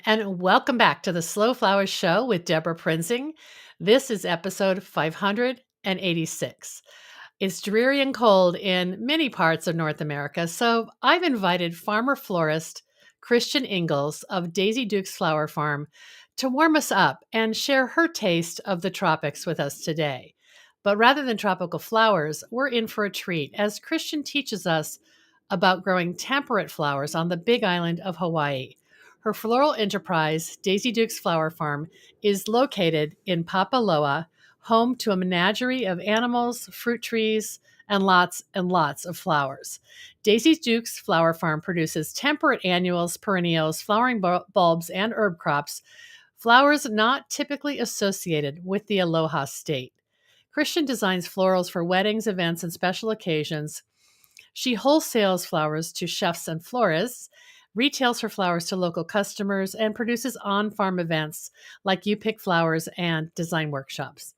and welcome back to the Slow Flowers Show with Deborah Prinzing. This is episode 586. It's dreary and cold in many parts of North America, so I've invited farmer-florist Christian Ingalls of Daisy Duke's Flower Farm to warm us up and share her taste of the tropics with us today. But rather than tropical flowers, we're in for a treat as Christian teaches us about growing temperate flowers on the Big Island of Hawaii. Her floral enterprise, Daisy Duke's Flower Farm, is located in Papaaloa, home to a menagerie of animals, fruit trees, and lots of flowers. Daisy Duke's Flower Farm produces temperate annuals, perennials, flowering bulbs, and herb crops, flowers not typically associated with the Aloha state. Christian designs florals for weddings, events, and special occasions. She wholesales flowers to chefs and florists, retails her flowers to local customers, and produces on-farm events like You Pick Flowers and design workshops.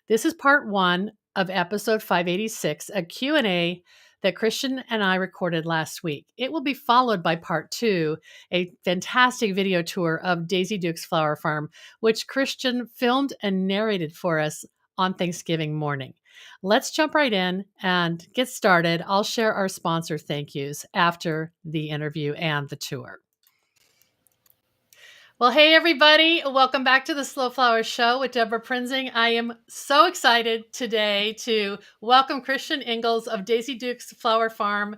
This is part one of episode 586, a Q&A that Christian and I recorded last week. It will be followed by part two, a fantastic video tour of Daisy Duke's Flower Farm, which Christian filmed and narrated for us on Thanksgiving morning. Let's jump right in and get started. I'll share our sponsor thank yous after the interview and the tour. Well, hey, everybody. Welcome back to the Slow Flowers Show with Deborah Prinzing. I am so excited today to welcome Christian Ingalls of Daisy Duke's Flower Farm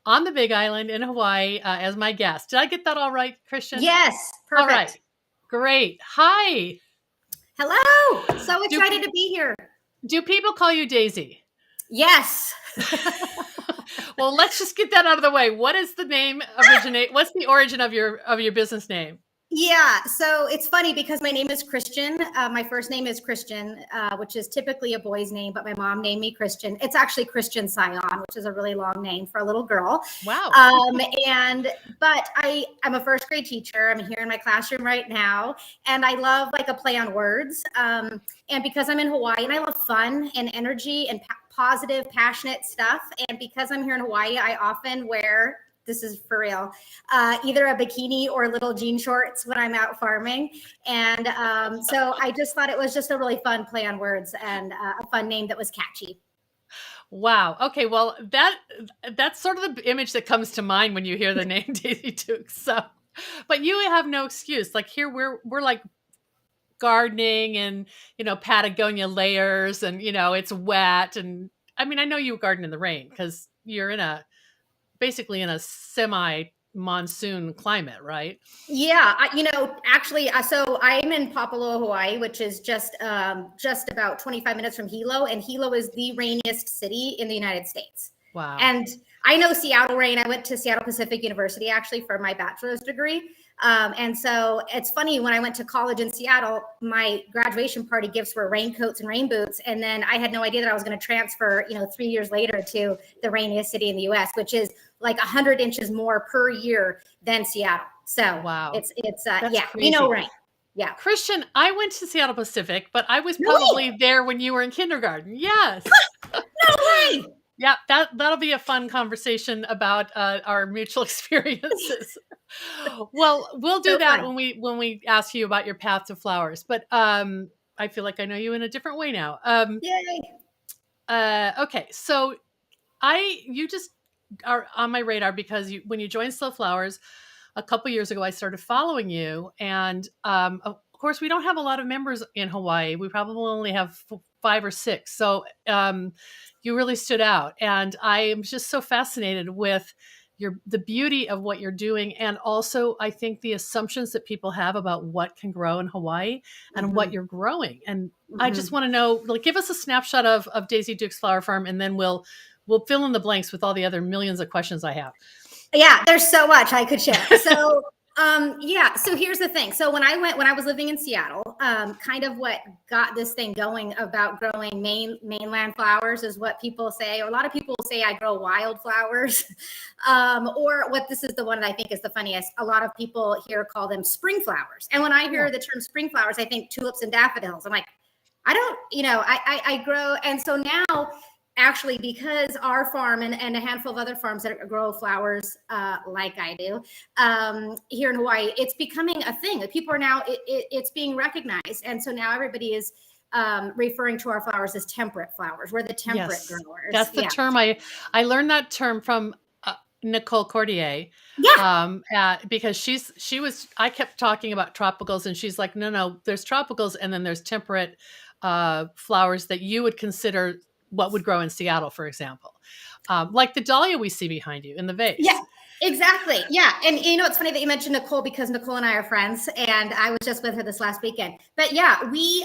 on the Big Island in Hawaii as my guest. Did I get that all right, Christian? Yes, perfect. All right. Great. Hi. Hello. So excited to be here. Do people call you Daisy? Yes. Well, let's just get that out of the way. What is the name originate? What's the origin of your business name? Yeah. So it's funny because my name is Christian. My first name is Christian, which is typically a boy's name, but my mom named me Christian. It's actually Christian Sion, which is a really long name for a little girl. Wow. But I'm a first grade teacher. I'm here in my classroom right now, and I love like a play on words. And because I'm in Hawaii and I love fun and energy and positive, passionate stuff. And because I'm here in Hawaii, I often wear, this is for real, either a bikini or little jean shorts when I'm out farming. And so I just thought it was just a really fun play on words and a fun name that was catchy. Wow. Okay. Well, that's sort of the image that comes to mind when you hear the name Daisy Duke. So, but you have no excuse. Like here, we're like gardening and, Patagonia layers and, it's wet. And I mean, I know you garden in the rain because you're basically in a semi-monsoon climate, right? Yeah, actually, so I'm in Papaaloa, Hawaii, which is just about 25 minutes from Hilo, and Hilo is the rainiest city in the United States. Wow. And I know Seattle rain. I went to Seattle Pacific University actually for my bachelor's degree. And so it's funny, when I went to college in Seattle, my graduation party gifts were raincoats and rain boots. And then I had no idea that I was going to transfer, 3 years later to the rainiest city in the US, which is like 100 inches more per year than Seattle. So wow, it's yeah, crazy. Rain. Yeah. Christian, I went to Seattle Pacific, but I was probably there when you were in kindergarten. Yes. No way. Yeah, that'll be a fun conversation about our mutual experiences. Well, we'll do that when we ask you about your path to flowers. But I feel like I know you in a different way now. Yay. Okay, so you just are on my radar because when you joined Slow Flowers a couple years ago, I started following you, and of course, we don't have a lot of members in Hawaii. We probably only have 5 or 6. So you really stood out. And I am just so fascinated with the beauty of what you're doing. And also, I think the assumptions that people have about what can grow in Hawaii and what you're growing. And I just want to know, give us a snapshot of Daisy Duke's Flower Farm, and then we'll fill in the blanks with all the other millions of questions I have. Yeah, there's so much I could share. So so here's the thing. So when I was living in Seattle, kind of what got this thing going about growing mainland flowers is what people say, or a lot of people say I grow wildflowers, or this is the one that I think is the funniest. A lot of people here call them spring flowers. And when I hear the term spring flowers, I think tulips and daffodils. I'm like, I don't, I grow. And so now actually, because our farm and a handful of other farms that grow flowers like I do here in Hawaii, it's becoming a thing. People are now, it's being recognized. And so now everybody is referring to our flowers as temperate flowers. We're the temperate Yes, growers. that's the Yeah. term I learned that term from Nicole Cordier, Yeah. because I kept talking about tropicals, and she's like, no, there's tropicals, and then there's temperate flowers that you would consider what would grow in Seattle, for example, like the dahlia we see behind you in the Yeah. vase. Exactly. Yeah. And it's funny that you mentioned Nicole, because Nicole and I are friends, and I was just with her this last weekend. But yeah,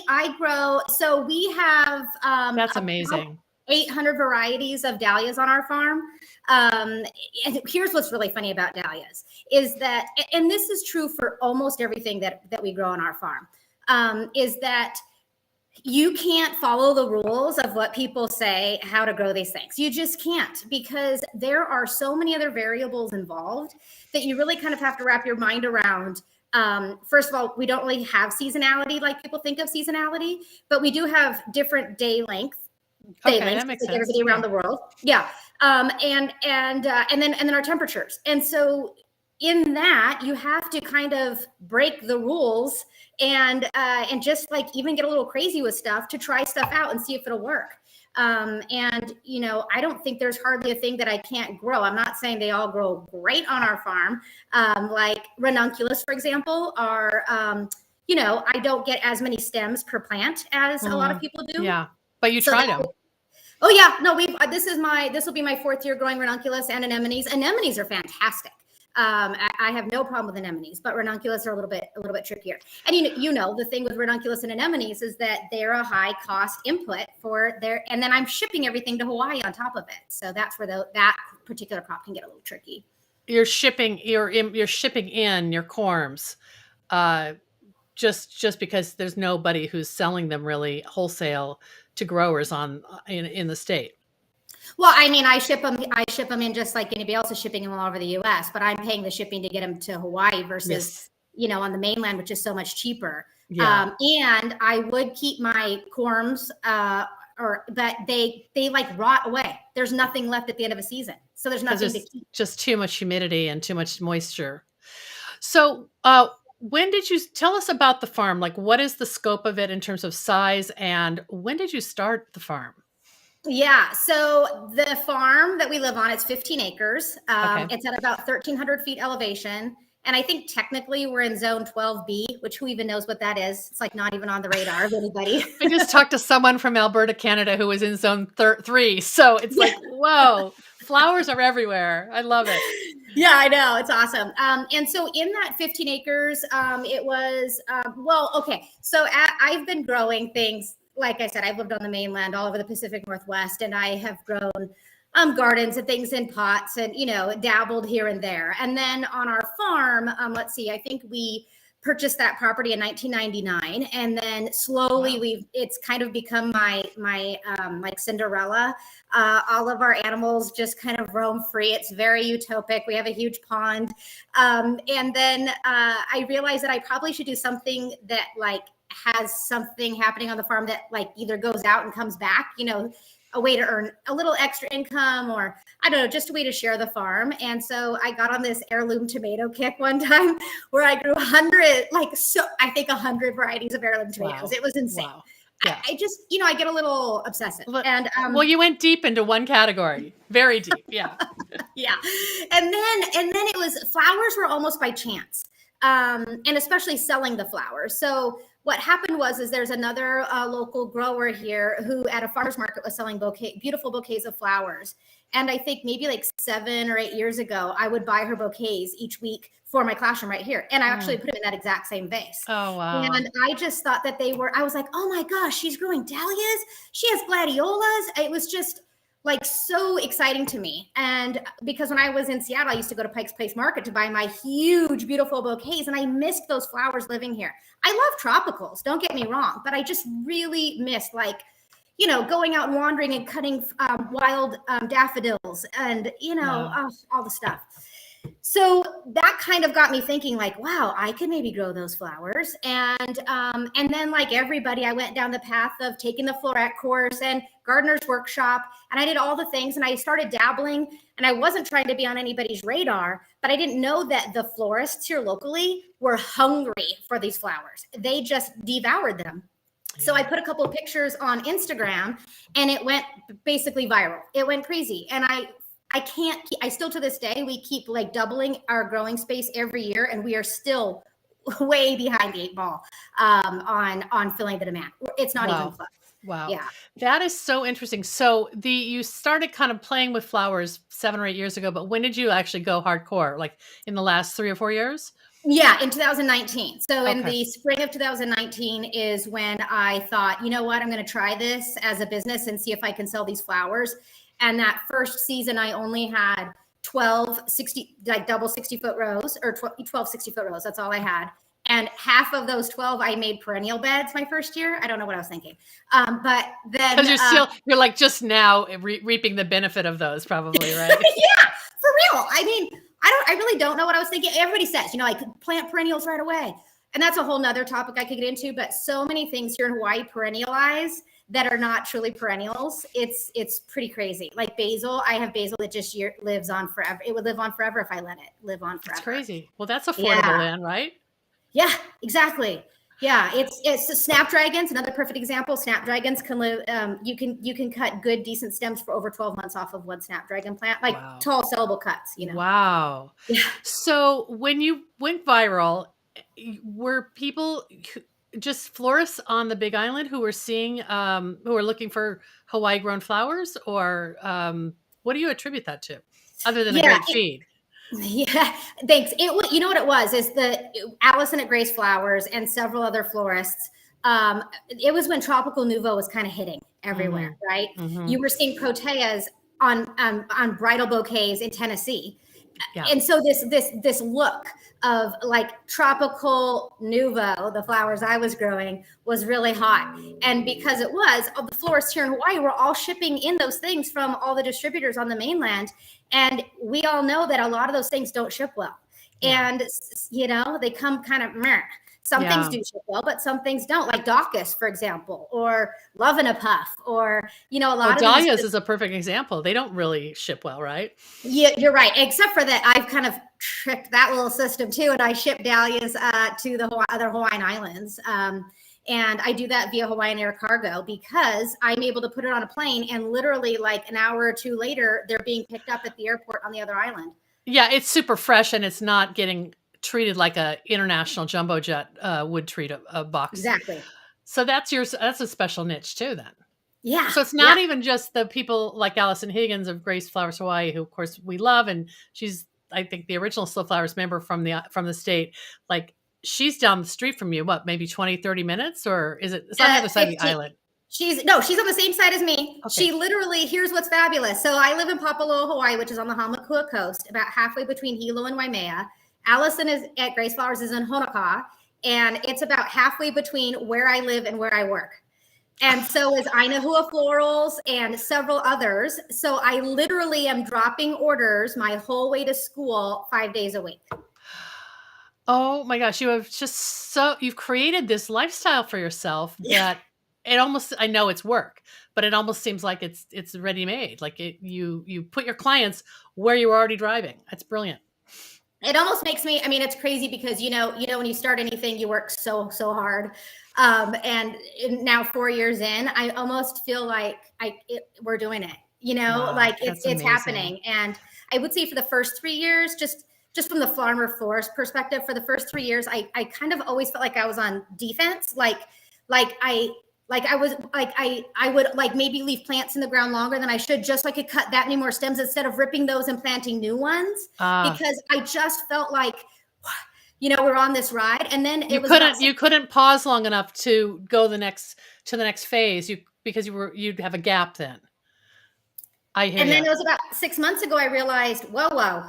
I grow. So we have That's about amazing. 800 varieties of dahlias on our farm. And here's what's really funny about dahlias is that, and this is true for almost everything that we grow on our farm, is that you can't follow the rules of what people say how to grow these things. You just can't, because there are so many other variables involved that you really kind of have to wrap your mind around. First of all, we don't really have seasonality like people think of seasonality, but we do have different day lengths, That makes like sense. everybody around the world. Yeah. And then our temperatures. And so in that, you have to kind of break the rules and just like even get a little crazy with stuff to try stuff out and see if it'll work. And I don't think there's hardly a thing that I can't grow. I'm not saying they all grow great on our farm. Like ranunculus, for example, are I don't get as many stems per plant as a lot of people do. Yeah, but you So tried them. Oh yeah, no, this will be my 4th year growing ranunculus and anemones. Anemones are fantastic. I have no problem with anemones, but ranunculus are a little bit trickier. And the thing with ranunculus and anemones is that they're a high cost input for and then I'm shipping everything to Hawaii on top of it. So that's where that particular crop can get a little tricky. You're shipping in your corms, just because there's nobody who's selling them really wholesale to growers in the state. Well, I mean, I ship them in just like anybody else is shipping them all over the U.S., but I'm paying the shipping to get them to Hawaii versus, on the mainland, which is so much cheaper. Yeah. And I would keep my corms, but they like rot away. There's nothing left at the end of a season. So there's nothing to keep. Just too much humidity and too much moisture. So, when did you tell us about the farm? Like, what is the scope of it in terms of size, and when did you start the farm? Yeah. So the farm that we live on, it's 15 acres. It's at about 1,300 feet elevation. And I think technically we're in zone 12B, which who even knows what that is? It's like not even on the radar of anybody. I just talked to someone from Alberta, Canada, who was in zone 3. So it's like, whoa, flowers are everywhere. I love it. Yeah, I know. It's awesome. And so in that 15 acres, it was, okay. So I've been growing things. Like I said, I've lived on the mainland all over the Pacific Northwest, and I have grown gardens and things in pots and, dabbled here and there. And then on our farm, let's see, I think we purchased that property in 1999. And then slowly it's kind of become my like Cinderella. All of our animals just kind of roam free. It's very utopic. We have a huge pond. And then I realized that I probably should do something that like has something happening on the farm that like either goes out and comes back, a way to earn a little extra income, or I don't know, just a way to share the farm. And so I got on this heirloom tomato kick one time where I grew 100 varieties of heirloom tomatoes. Wow. It was insane. Wow. Yeah. I just, I get a little obsessive. And you went deep into one category, very deep. Yeah. Yeah. And then it was flowers were almost by chance. And especially selling the flowers. So what happened is there's another local grower here who at a farmer's market was selling beautiful bouquets of flowers. And I think maybe like 7 or 8 years ago, I would buy her bouquets each week for my classroom right here. And I actually put them in that exact same vase. Oh, wow. And I just thought that I was like, oh my gosh, she's growing dahlias. She has gladiolas. It was just like so exciting to me. And because when I was in Seattle, I used to go to Pike's Place Market to buy my huge, beautiful bouquets. And I missed those flowers living here. I love tropicals, don't get me wrong, but I just really missed going out and wandering and cutting wild daffodils and, all the stuff. So that kind of got me thinking, like, wow, I could maybe grow those flowers. And then, like everybody, I went down the path of taking the floret course and gardener's workshop, and I did all the things, and I started dabbling. And I wasn't trying to be on anybody's radar, but I didn't know that the florists here locally were hungry for these flowers. They just devoured them. So I put a couple of pictures on Instagram, and it went basically viral. It went crazy, and I can't. I still, to this day, we keep like doubling our growing space every year, and we are still way behind the 8 ball on filling the demand. It's not even close. Wow. Yeah. That is so interesting. So you started kind of playing with flowers 7 or 8 years ago, but when did you actually go hardcore? Like in the last 3 or 4 years? Yeah, in 2019. So in Okay. the spring of 2019 is when I thought, you know what, I'm going to try this as a business and see if I can sell these flowers. And that first season, I only had 12 60, like double 60-foot rows, or 12 60-foot rows. That's all I had. And half of those 12, I made perennial beds my first year. I don't know what I was thinking. But then because you're like just now reaping the benefit of those, probably, right? Yeah, for real. I mean, I really don't know what I was thinking. Everybody says, you know, I could plant perennials right away. And that's a whole nother topic I could get into, but so many things here in Hawaii perennialize that are not truly perennials. It's pretty crazy. Like basil, I have basil that just lives on forever. It would live on forever if I let it live on forever. That's crazy. Well, that's affordable then, right? Yeah, exactly. Yeah, it's the snapdragons, another perfect example. Snapdragons can live. You can cut good, decent stems for over 12 months off of one snapdragon plant, like tall, sellable cuts. You know. Wow. Yeah. So when you went viral, were people just florists on the Big Island who were seeing, who were looking for Hawaii grown flowers, or what do you attribute that to, other than a great feed? Yeah, thanks. You know what it was, is the Allison at Grace Flowers and several other florists. It was when Tropical Nouveau was kind of hitting everywhere, right? You were seeing proteas on bridal bouquets in Tennessee. Yeah. And so this look of like Tropical Nouveau, the flowers I was growing, was really hot. And because it was, the florists here in Hawaii were all shipping in those things from all the distributors on the mainland. And we all know that a lot of those things don't ship well. Yeah. And, you know, they come kind of meh. Some things do ship well, but some things don't, like Daucus, for example, or Love in a Puff, or, you know, a lot of dahlias is a perfect example. They don't really ship well, right? Yeah, you're right. Except for that, I've kind of tricked that little system too, and I ship dahlias to the other Hawaiian islands. And I do that via Hawaiian Air Cargo because I'm able to put it on a plane, and literally like an hour or two later, they're being picked up at the airport on the other island. Yeah, it's super fresh, and it's not getting treated like a international jumbo jet would treat a box. Exactly. So that's a special niche too, then. Yeah. So it's not even just the people like Allison Higgins of Grace Flowers Hawaii, who of course we love, and she's, I think, the original Slow Flowers member from the state. Like, she's down the street from you, what, maybe 20, 30 minutes, or is it? It's on the other side of the island. She's on the same side as me. Okay. She literally, here's what's fabulous. So I live in Papaaloa, Hawaii, which is on the Hamakua coast, about halfway between Hilo and Waimea. Allison is at Grace Flowers is in Honokaa, and it's about halfway between where I live and where I work. And so is Ainahua Florals and several others. So I literally am dropping orders my whole way to school 5 days a week. Oh my gosh, you've created this lifestyle for yourself that it almost, I know it's work, but it almost seems like it's ready made. Like you put your clients where you were already driving. That's brilliant. It almost makes me, I mean, it's crazy because, you know, when you start anything, you work so hard. And now 4 years in, I almost feel like we're doing it, you know, wow, like it's happening. And I would say for the first 3 years, just from the farmer-florist perspective, for the first 3 years, I kind of always felt like I was on defense. I would like maybe leave plants in the ground longer than I should, just so I could cut that many more stems instead of ripping those and planting new ones, because I just felt like, you know, we're on this ride. And then you couldn't pause long enough to go to the next phase, because you'd have a gap then. And then it was about 6 months ago, I realized, whoa,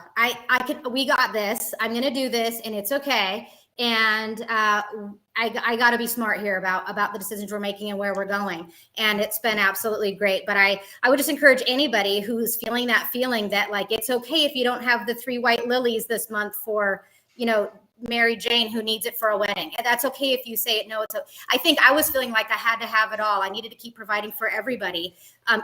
we got this. I'm going to do this, and it's okay. And I got to be smart here about the decisions we're making and where we're going. And it's been absolutely great. But I would just encourage anybody who's feeling that like, it's okay if you don't have the 3 white lilies this month for, Mary Jane who needs it for a wedding. And that's okay if you say it. No, I think I was feeling like I had to have it all. I needed to keep providing for everybody.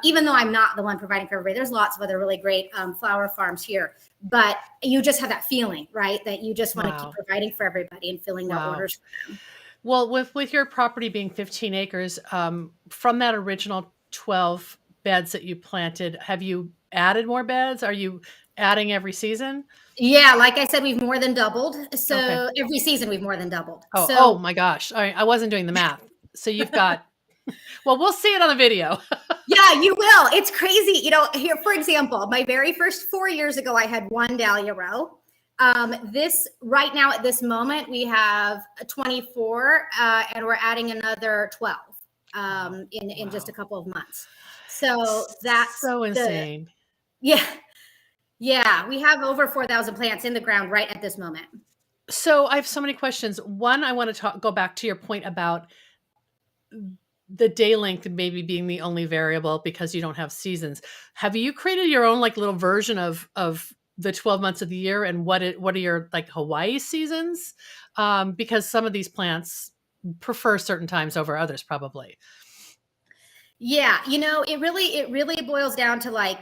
Even though I'm not the one providing for everybody, there's lots of other really great flower farms here, but you just have that feeling, right? That you just want to keep providing for everybody and filling their orders for them. Well, with your property being 15 acres, from that original 12 beds that you planted, have you added more beds? Are you adding every season? Yeah, like I said, we've more than doubled. So every season we've more than doubled. Oh my gosh. I wasn't doing the math. So you've got, well, we'll see it on the video. Yeah, you will. It's crazy. Here, for example, my very first 4 years ago, I had 1 dahlia row. This right now at this moment, we have 24 and we're adding another 12 in just a couple of months. So that's so insane. Yeah, we have over 4,000 plants in the ground right at this moment. So I have so many questions. One, I want to go back to your point about the day length maybe being the only variable because you don't have seasons. Have you created your own like little version of the 12 months of the year, and what are your like Hawaii seasons? Because some of these plants prefer certain times over others, probably. Yeah, it really boils down to like,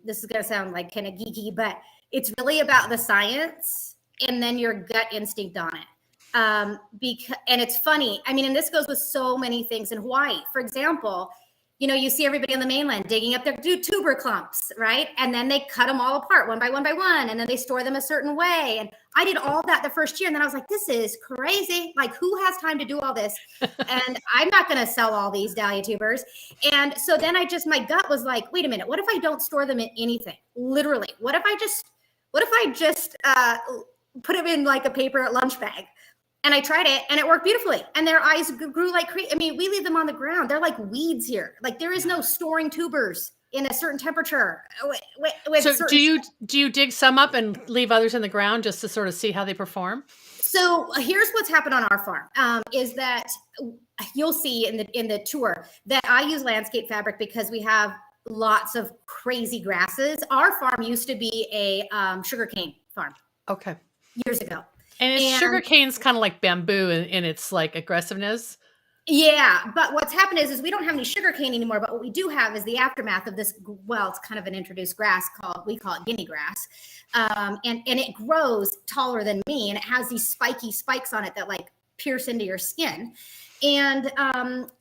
this is going to sound like kind of geeky, but it's really about the science and then your gut instinct on it. And it's funny. I mean, and this goes with so many things in Hawaii. For example, you see everybody on the mainland digging up their tuber clumps, right? And then they cut them all apart one by one by one, and then they store them a certain way. And I did all that the first year, and then I was like, this is crazy. Like, who has time to do all this? And I'm not going to sell all these dahlia tubers. And so then my gut was like, wait a minute, what if I don't store them in anything? Literally, what if I just put them in like a paper lunch bag? And I tried it and it worked beautifully. And their eyes grew like crazy. I mean, we leave them on the ground. They're like weeds here. Like there is no storing tubers in a certain temperature. So do you dig some up and leave others in the ground just to sort of see how they perform? So here's what's happened on our farm, is that you'll see in the tour that I use landscape fabric because we have lots of crazy grasses. Our farm used to be a sugarcane farm. Okay. Years ago. And sugarcane's kind of like bamboo in its like aggressiveness. Yeah, but what's happened is we don't have any sugarcane anymore. But what we do have is the aftermath of this. Well, it's kind of an introduced grass we call it guinea grass, and it grows taller than me, and it has these spiky spikes on it that like pierce into your skin. And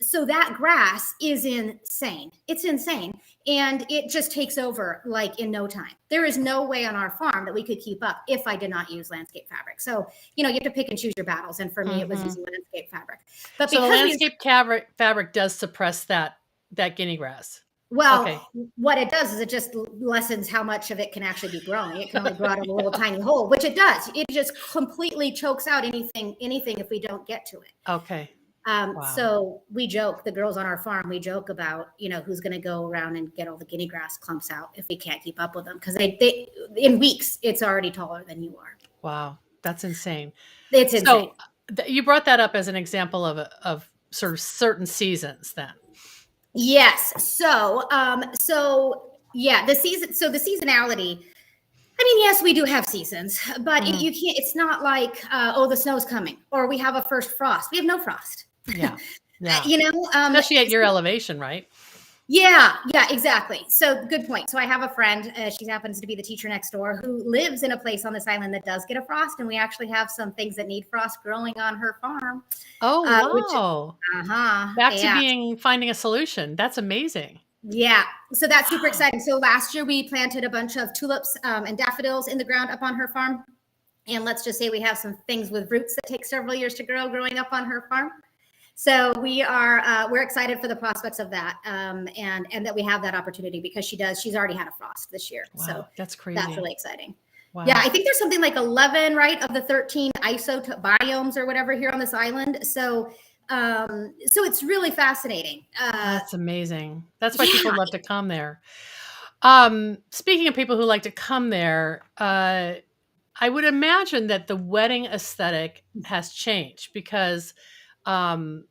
so that grass is insane. It's insane. And it just takes over like in no time. There is no way on our farm that we could keep up if I did not use landscape fabric. So, you have to pick and choose your battles. And for me, it was using landscape fabric. But so the landscape fabric does suppress that guinea grass. Well, what it does is it just lessens how much of it can actually be growing. It can only grow out of a little tiny hole, which it does. It just completely chokes out anything if we don't get to it. Okay. Wow. So we joke, the girls on our farm, we joke about, who's going to go around and get all the guinea grass clumps out if we can't keep up with them. Because they in weeks, it's already taller than you are. Wow. That's insane. It's insane. So you brought that up as an example of sort of certain seasons then. Yes. So yeah, the seasonality, I mean, yes, we do have seasons, but you can't, it's not like, the snow's coming or we have a first frost. We have no frost. Yeah. Especially at your elevation, right? Yeah, exactly. So good point. So I have a friend, she happens to be the teacher next door who lives in a place on this island that does get a frost. And we actually have some things that need frost growing on her farm. Oh, wow. Back to finding a solution. That's amazing. Yeah. So that's super exciting. So last year we planted a bunch of tulips and daffodils in the ground up on her farm. And let's just say we have some things with roots that take several years to grow growing up on her farm. So we're excited for the prospects of that, and that we have that opportunity because she's already had a frost this year. Wow, so that's crazy. That's really exciting. Wow. Yeah, I think there's something like 11, right, of the 13 biomes or whatever here on this island. So it's really fascinating. That's amazing. That's why people love to come there. Speaking of people who like to come there, I would imagine that the wedding aesthetic has changed because um,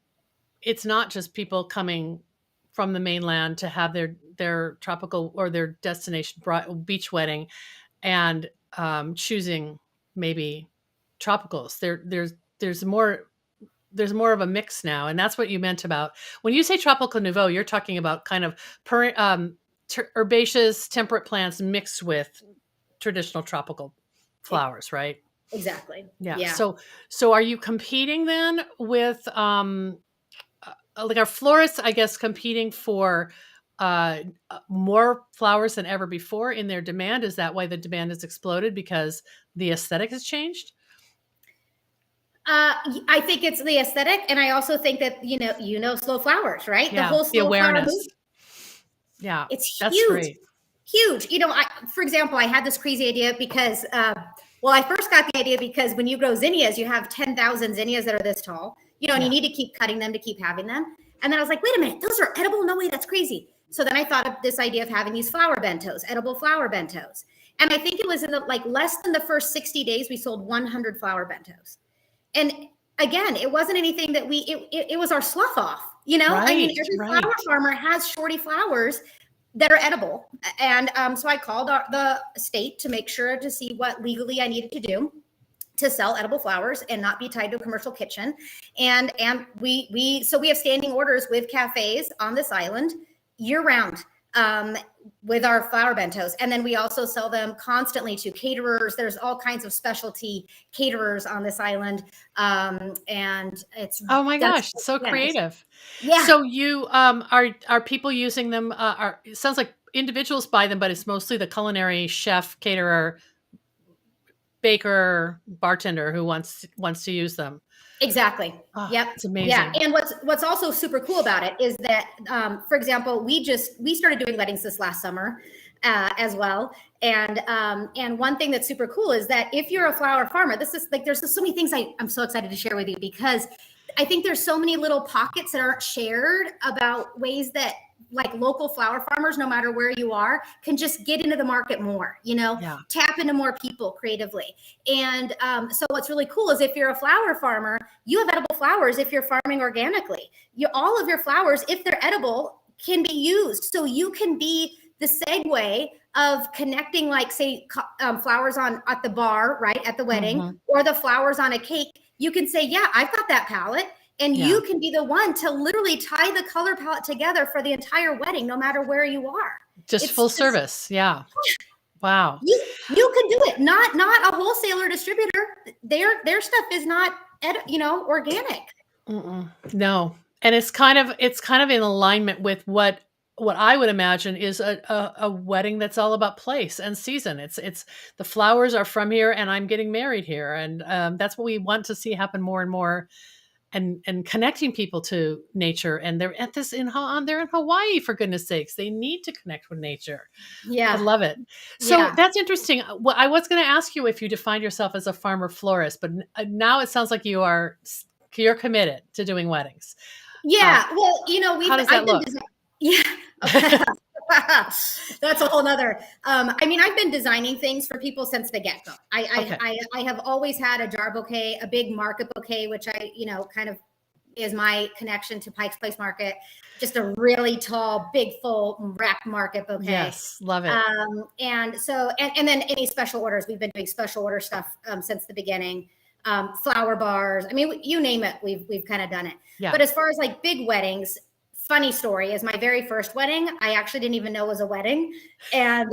it's not just people coming from the mainland to have their tropical or their destination beach wedding and choosing maybe tropicals. There's more of a mix now, and that's what you meant about when you say tropical nouveau. You're talking about kind of herbaceous temperate plants mixed with traditional tropical flowers, right? Exactly. Yeah. Yeah. So are you competing then with like our florists, I guess, competing for more flowers than ever before in their demand? Is that why the demand has exploded because the aesthetic has changed? I think it's the aesthetic, and I also think that slow flowers, right? The Yeah, whole the slow flower awareness. movement. Yeah, It's that's huge, great. huge. For example, I had this crazy idea because, I first got the idea because when you grow zinnias, you have 10,000 zinnias that are this tall, and Yeah. you need to keep cutting them to keep having them. And then I was like, wait a minute, those are edible? No way, that's crazy. So then I thought of this idea of having these flower bentos, edible flower bentos. And I think it was in less than the first 60 days, we sold 100 flower bentos. And again, it wasn't anything that it was our slough off. I mean, Right, every flower right. farmer has shorty flowers that are edible. And so I called the state to make sure to see what legally I needed to do to sell edible flowers and not be tied to a commercial kitchen. And we have standing orders with cafes on this island year round with our flower bentos. And then we also sell them constantly to caterers. There's all kinds of specialty caterers on this island. And Oh my gosh, so yeah, creative. yeah, So you are people using them are it sounds like individuals buy them, but it's mostly the culinary chef, caterer, baker, bartender who wants to use them. exactly. Oh, Yep. it's Yeah. amazing. And what's also super cool about it is that, for example, we started doing weddings this last summer as well. And one thing that's super cool is that if you're a flower farmer, this is like, there's so many things I'm so excited to share with you because I think there's so many little pockets that aren't shared about ways that like local flower farmers, no matter where you are, can just get into the market more, Yeah. tap into more people creatively. And so what's really cool is if you're a flower farmer, you have edible flowers if you're farming organically. All of your flowers, if they're edible, can be used. So you can be the segue of connecting, like, say, flowers at the bar, right, at the wedding, Mhm. or the flowers on a cake. You can say, yeah, I've got that palette. And Yeah. you can be the one to literally tie the color palette together for the entire wedding, no matter where you are. Just It's full just, service. Yeah. Wow. you can do it. Not a wholesaler distributor. Their stuff is not organic. Mm-mm. No. And it's kind of in alignment with what I would imagine is a wedding that's all about place and season. It's the flowers are from here and I'm getting married here. And that's what we want to see happen more and more and connecting people to nature. And they're at this they're in Hawaii, for goodness sakes. They need to connect with nature. I Yeah. love it. So Yeah. that's interesting. Well, I was going to ask you if you defined yourself as a farmer florist, but now it sounds like you're committed to doing weddings. Uh, Yeah. Well, how does that I've been, look? yeah. Okay. That's a whole nother. I mean, I've been designing things for people since the get go. Okay. I have always had a jar bouquet, a big market bouquet, which kind of is my connection to Pike's Place Market. Just a really tall, big, full wrap market bouquet. Yes, love it. And so, and then any special orders, we've been doing special order stuff since the beginning. Flower bars. I mean, you name it, we've kind of done it. Yeah. But as far as like big weddings, funny story is my very first wedding, I actually didn't even know was a wedding. And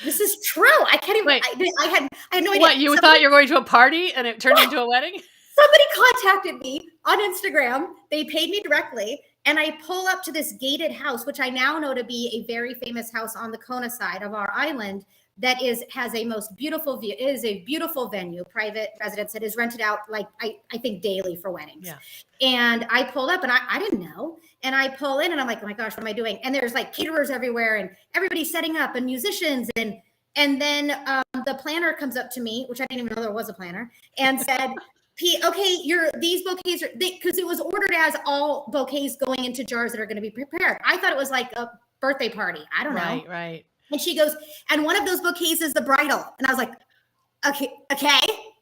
this is true. I can't even, Wait. I had no idea. What, you thought you were going to a party and it turned into a wedding? Somebody contacted me on Instagram. They paid me directly. And I pull up to this gated house, which I now know to be a very famous house on the Kona side of our island that has a most beautiful view. It is a beautiful venue, private residence that is rented out, like, I think daily for weddings. Yeah. And I pulled up and I didn't know. And I pull in and I'm like, oh my gosh, what am I doing? And there's like caterers everywhere and everybody's setting up and musicians. And then the planner comes up to me, which I didn't even know there was a planner, and said, okay, these bouquets are, because it was ordered as all bouquets going into jars that are going to be prepared. I thought it was like a birthday party. I don't know. Right. And she goes, and one of those bouquets is the bridal. And I was like, okay.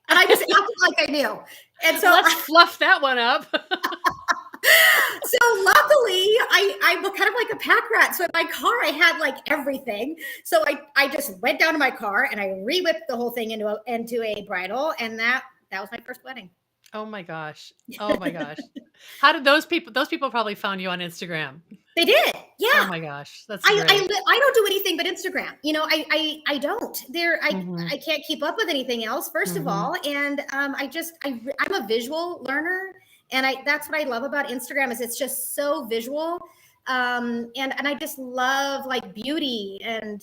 And I just acted like I knew. And so Let's fluff that one up. so luckily I'm kind of like a pack rat. So in my car, I had like everything. So I just went down to my car and I re-whipped the whole thing into a bridal. And that was my first wedding. Oh my gosh. Oh my gosh. How did those people probably found you on Instagram? They did. Oh Yeah. my gosh. That's I great. don't do anything but Instagram. You know, I don't. Mhm. I can't keep up with anything else. First of Mhm. all, and I'm a visual learner, and that's what I love about Instagram is it's just so visual, and I just love like beauty and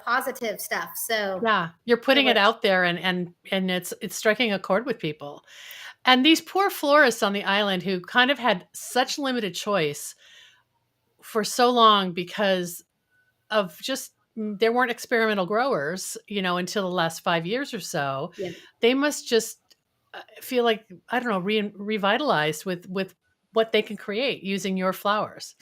positive stuff. So Yeah, you're it putting it works. out there and it's striking a chord with people. And these poor florists on the island who kind of had such limited choice for so long because of just there weren't experimental growers, until the last 5 years or so. Yeah. They must just feel like, I don't know, revitalized with what they can create using your flowers.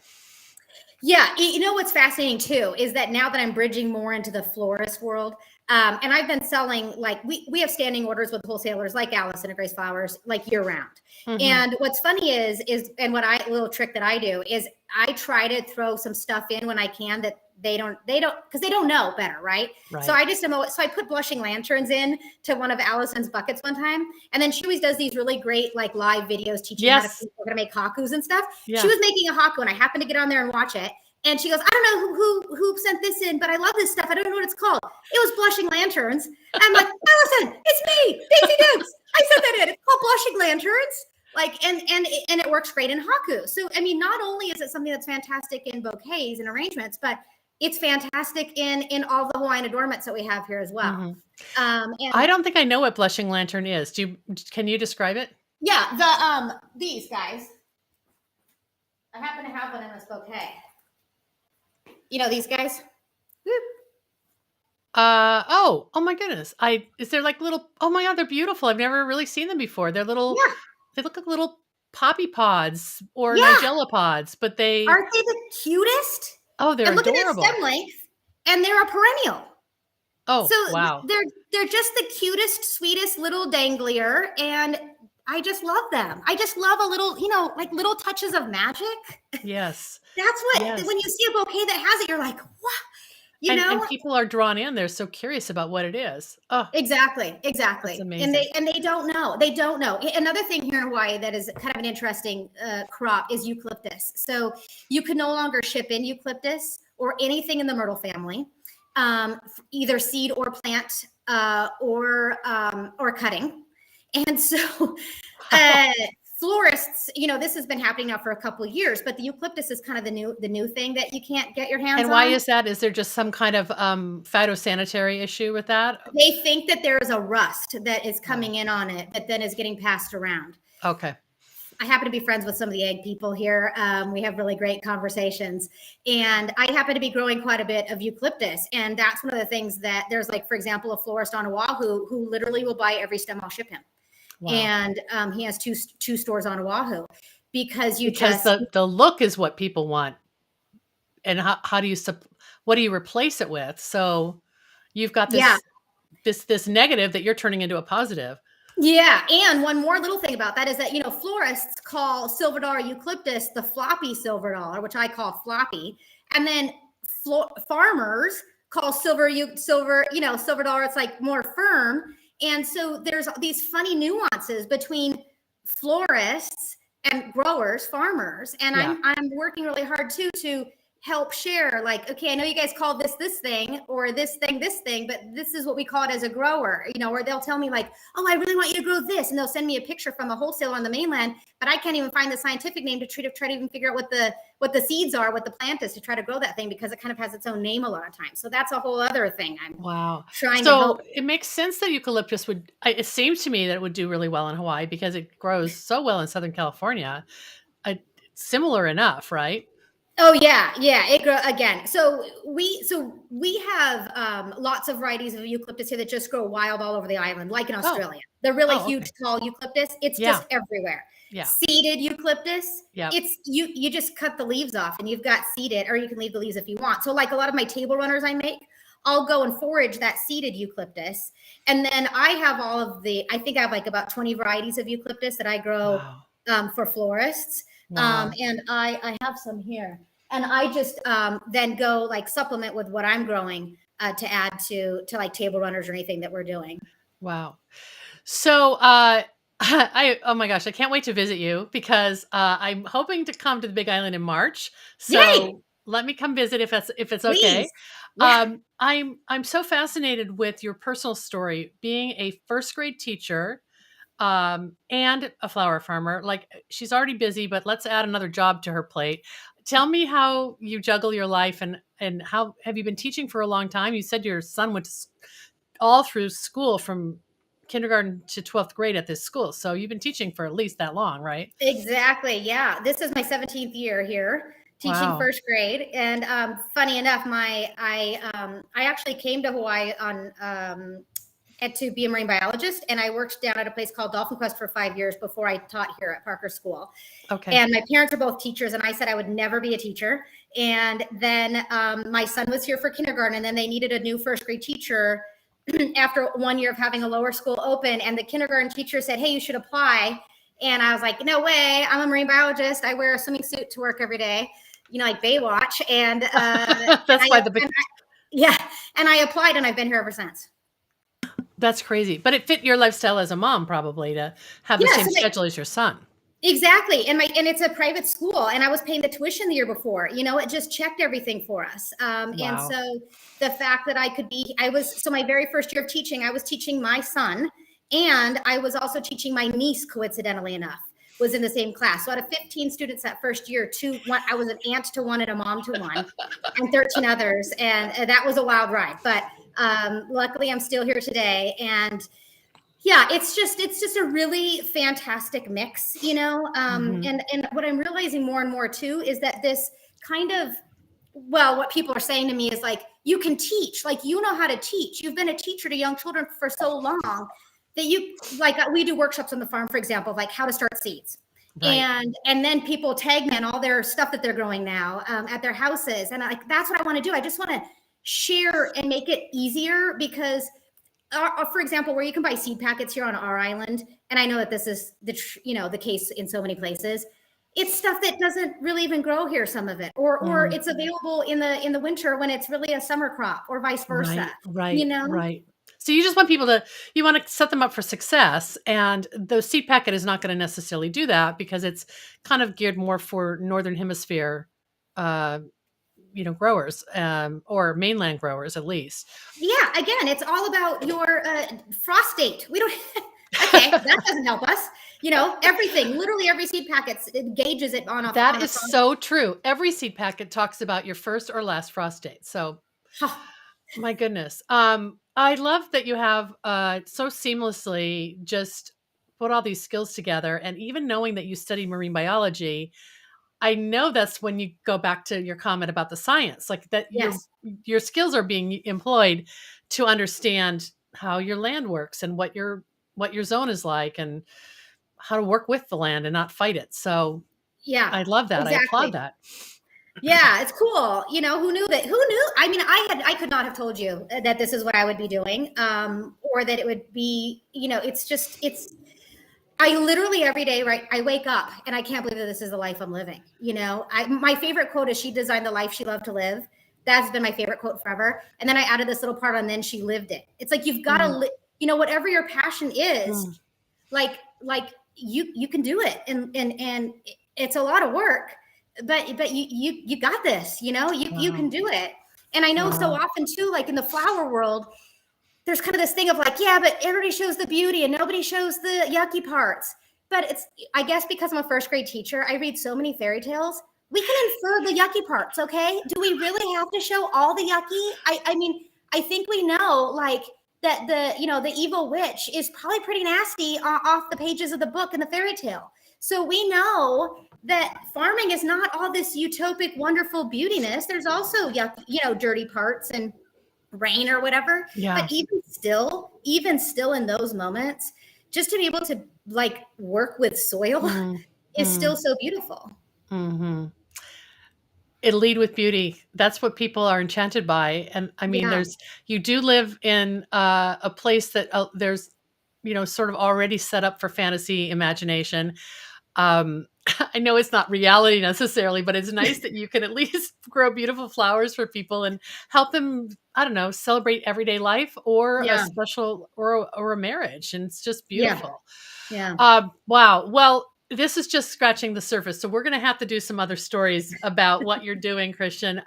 Yeah, you know what's fascinating too is that now that I'm bridging more into the florist world, and I've been selling like we have standing orders with wholesalers like Allison and Grace Flowers like year round. Mhm. And what's funny is and what I little trick that I do is I try to throw some stuff in when I can that they don't because they don't know better, right? So Right. I just so I put blushing lanterns in to one of Allison's buckets one time, and then she always does these really great like live videos teaching how to Yes. we're gonna make hakus and stuff. She Yeah. was making a haku, and I happened to get on there and watch it. And she goes, I don't know who sent this in, but I love this stuff. I don't know what it's called. It was blushing lanterns. I'm like, Allison, it's me, Daisy Dukes. I sent that in. It's called blushing lanterns. Like and it works great in haku. So I mean, not only is it something that's fantastic in bouquets and arrangements, but it's fantastic in all the Hawaiian adornments that we have here as well. Mhm. I And don't think I know what blushing lantern is. Can you describe it? yeah, these guys. I happen to have one in this bouquet. You know these guys? Oh my goodness. Is there like little, oh my God, they're beautiful. I've never really seen them before. Yeah, They look like little poppy pods or yeah. nigella pods, but Aren't they the cutest? oh, they're And look at that adorable. stem length, and they're a perennial. So Oh, wow. they're just the cutest, sweetest little danglier, and I just love them. I just love a little, like little touches of magic. Yes. That's what Yes. when you see a bouquet that has it, you're like, what? You And know? people are drawn in. They're so curious about what it is. Oh, Exactly, that's exactly. And amazing. they don't know. They don't know. Another thing here in Hawaii that is kind of an interesting crop is eucalyptus. So you can no longer ship in eucalyptus or anything in the myrtle family, either seed or plant or cutting. And so Wow. uh, florists, this has been happening now for a couple of years, but the eucalyptus is kind of the new thing that you can't get your hands And why on. is that? Is there just some kind of phytosanitary issue with that? They think that there is a rust that is Oh, coming in on it that then is getting passed around. okay. I happen to be friends with some of the egg people here. We have really great conversations. And I happen to be growing quite a bit of eucalyptus. And that's one of the things that there's like, for example, a florist on Oahu who literally will buy every stem I'll ship him. Wow. And he has two stores on Oahu because you Because just, the look is what people want. And how do you what do you replace it with? So you've got yeah. this negative that you're turning into a positive. Yeah, and one more little thing about that is that florists call silver dollar eucalyptus the floppy silver dollar, which I call floppy, and then farmers call silver dollar. It's like more firm, and so there's these funny nuances between florists and growers, farmers, and Yeah. I'm working really hard too to help share like, okay, I know you guys call this thing or this thing, but this is what we call it as a grower, or they'll tell me like, oh, I really want you to grow this, and they'll send me a picture from a wholesaler on the mainland, but I can't even find the scientific name to try to even figure out what the seeds are, what the plant is to try to grow that thing, because it kind of has its own name a lot of times. So that's a whole other thing I'm Wow. trying to So help. it makes sense that eucalyptus it seems to me that it would do really well in Hawaii because it grows so well in Southern California. Uh, Similar enough, right? Oh yeah, yeah. It grow again. So we have lots of varieties of eucalyptus here that just grow wild all over the island, like in Oh, Australia. The really oh, okay. huge, tall eucalyptus. It's Yeah, just everywhere. yeah, Seeded eucalyptus. yeah. It's you just cut the leaves off and you've got seeded, or you can leave the leaves if you want. So like a lot of my table runners I make I'll go and forage that seeded eucalyptus. And then I have I think I have like about 20 varieties of eucalyptus that I grow Wow. for florists. Wow. And I have some here. And I just then go like supplement with what I'm growing to add to like table runners or anything that we're doing. Wow. So, oh my gosh, I can't wait to visit you because I'm hoping to come to the Big Island in March. Yay! So let me come visit if it's Please. okay. Yeah. I'm so fascinated with your personal story, being a first grade teacher, and a flower farmer. Like she's already busy, but let's add another job to her plate. Tell me how you juggle your life and how have you been teaching for a long time? You said your son went to all through school from kindergarten to 12th grade at this school. So you've been teaching for at least that long, right? Exactly. Yeah. This is my 17th year here teaching Wow. first grade. And funny enough, I actually came to Hawaii to be a marine biologist, and I worked down at a place called Dolphin Quest for 5 years before I taught here at Parker School. Okay. And my parents are both teachers, and I said I would never be a teacher. And then my son was here for kindergarten, and then they needed a new first grade teacher after 1 year of having a lower school open. And the kindergarten teacher said, "Hey, you should apply." And I was like, "No way! I'm a marine biologist. I wear a swimming suit to work every day, like Baywatch." And That's why the big. Yeah, and I applied, and I've been here ever since. That's crazy. But it fit your lifestyle as a mom probably to have the Yeah, same so schedule as your son. exactly. And it's a private school, and I was paying the tuition the year before. It just checked everything for us. And Wow. so the fact that so my very first year of teaching, I was teaching my son, and I was also teaching my niece, coincidentally enough, was in the same class. So out of 15 students that first year, I was an aunt to one and a mom to one, and 13 others. And that was a wild ride. But luckily I'm still here today. And yeah, it's just a really fantastic mix, Mhm. and what I'm realizing more and more too is that this kind of, well, what people are saying to me is like, you can teach, like, how to teach. You've been a teacher to young children for so long that we do workshops on the farm, for example, like how to start seeds. Right. And then people tag me on all their stuff that they're growing now at their houses. And that's what I want to do. I just want to share and make it easier because for example, where you can buy seed packets here on our island, and I know that this is the case in so many places, it's stuff that doesn't really even grow here, some of it, or it's available in the winter when it's really a summer crop, or vice versa. Right. So you just want you want to set them up for success, and the seed packet is not going to necessarily do that because it's kind of geared more for Northern Hemisphere, uh, growers, or mainland growers at least. Yeah, again, it's all about your frost date. We don't. Okay, that doesn't help us. Everything, literally every seed packet gauges it on a That is frost. so true. Every seed packet talks about your first or last frost date. So, my goodness. I love that you have so seamlessly just put all these skills together. And even knowing that you studied marine biology, I know that's when you go back to your comment about the science, like that Yes. your skills are being employed to understand how your land works and what your zone is like and how to work with the land and not fight it. So Yeah, I love that. I applaud exactly. that. Yeah, it's cool. Who knew that? Who knew? I mean, I could not have told you that this is what I would be doing, or that it would be, I literally every day, right? I wake up and I can't believe that this is the life I'm living. My favorite quote is, "She designed the life she loved to live." That's been my favorite quote forever. And then I added this little part on, "Then she lived it." It's like, you've got to, whatever your passion is, Mm. like you can do it. And it's a lot of work, but you got this, you Wow. can do it. And I know so Wow. often too, like in the flower world, there's kind of this thing of like, yeah, but everybody shows the beauty and nobody shows the yucky parts. But I guess because I'm a first grade teacher, I read so many fairy tales. We can infer the yucky parts, okay? Do we really have to show all the yucky? I mean, I think we know, like, that the evil witch is probably pretty nasty off the pages of the book and the fairy tale. So we know that farming is not all this utopic, wonderful beautiness. There's also dirty parts and rain or whatever. Yeah. But even still in those moments, just to be able to like work with soil is still so beautiful. Mm-hmm. it lead with beauty. That's what people are enchanted by. And I mean, Yeah. you do live in a place that there's, sort of already set up for fantasy imagination. Um, I know it's not reality necessarily, but it's nice that you can at least grow beautiful flowers for people and help them, I don't know, celebrate everyday life or a Yeah. special or a marriage. And it's just Yeah. beautiful. Yeah. Wow. Well, this is just scratching the surface. So we're going to have to do some other stories about what you're doing, Christian,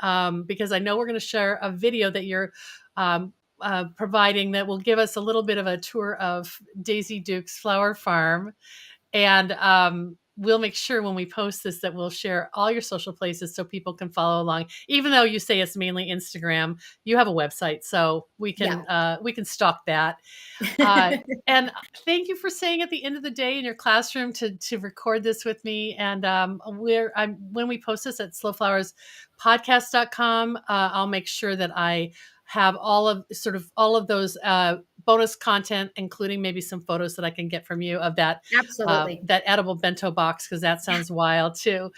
because I know we're going to share a video that you're um, providing that will give us a little bit of a tour of Daisy Duke's flower farm. And we'll make sure when we post this that we'll share all your social places so people can follow along. Even though you say it's mainly Instagram, you have a website, so Yeah. we can stalk that. Uh, and thank you for saying at the end of the day in your classroom to record this with me. And when we post this at slowflowerspodcast.com, I'll make sure that I have all of those bonus content, including maybe some photos that I can get from you of Absolutely. that edible bento box, because that sounds wild too.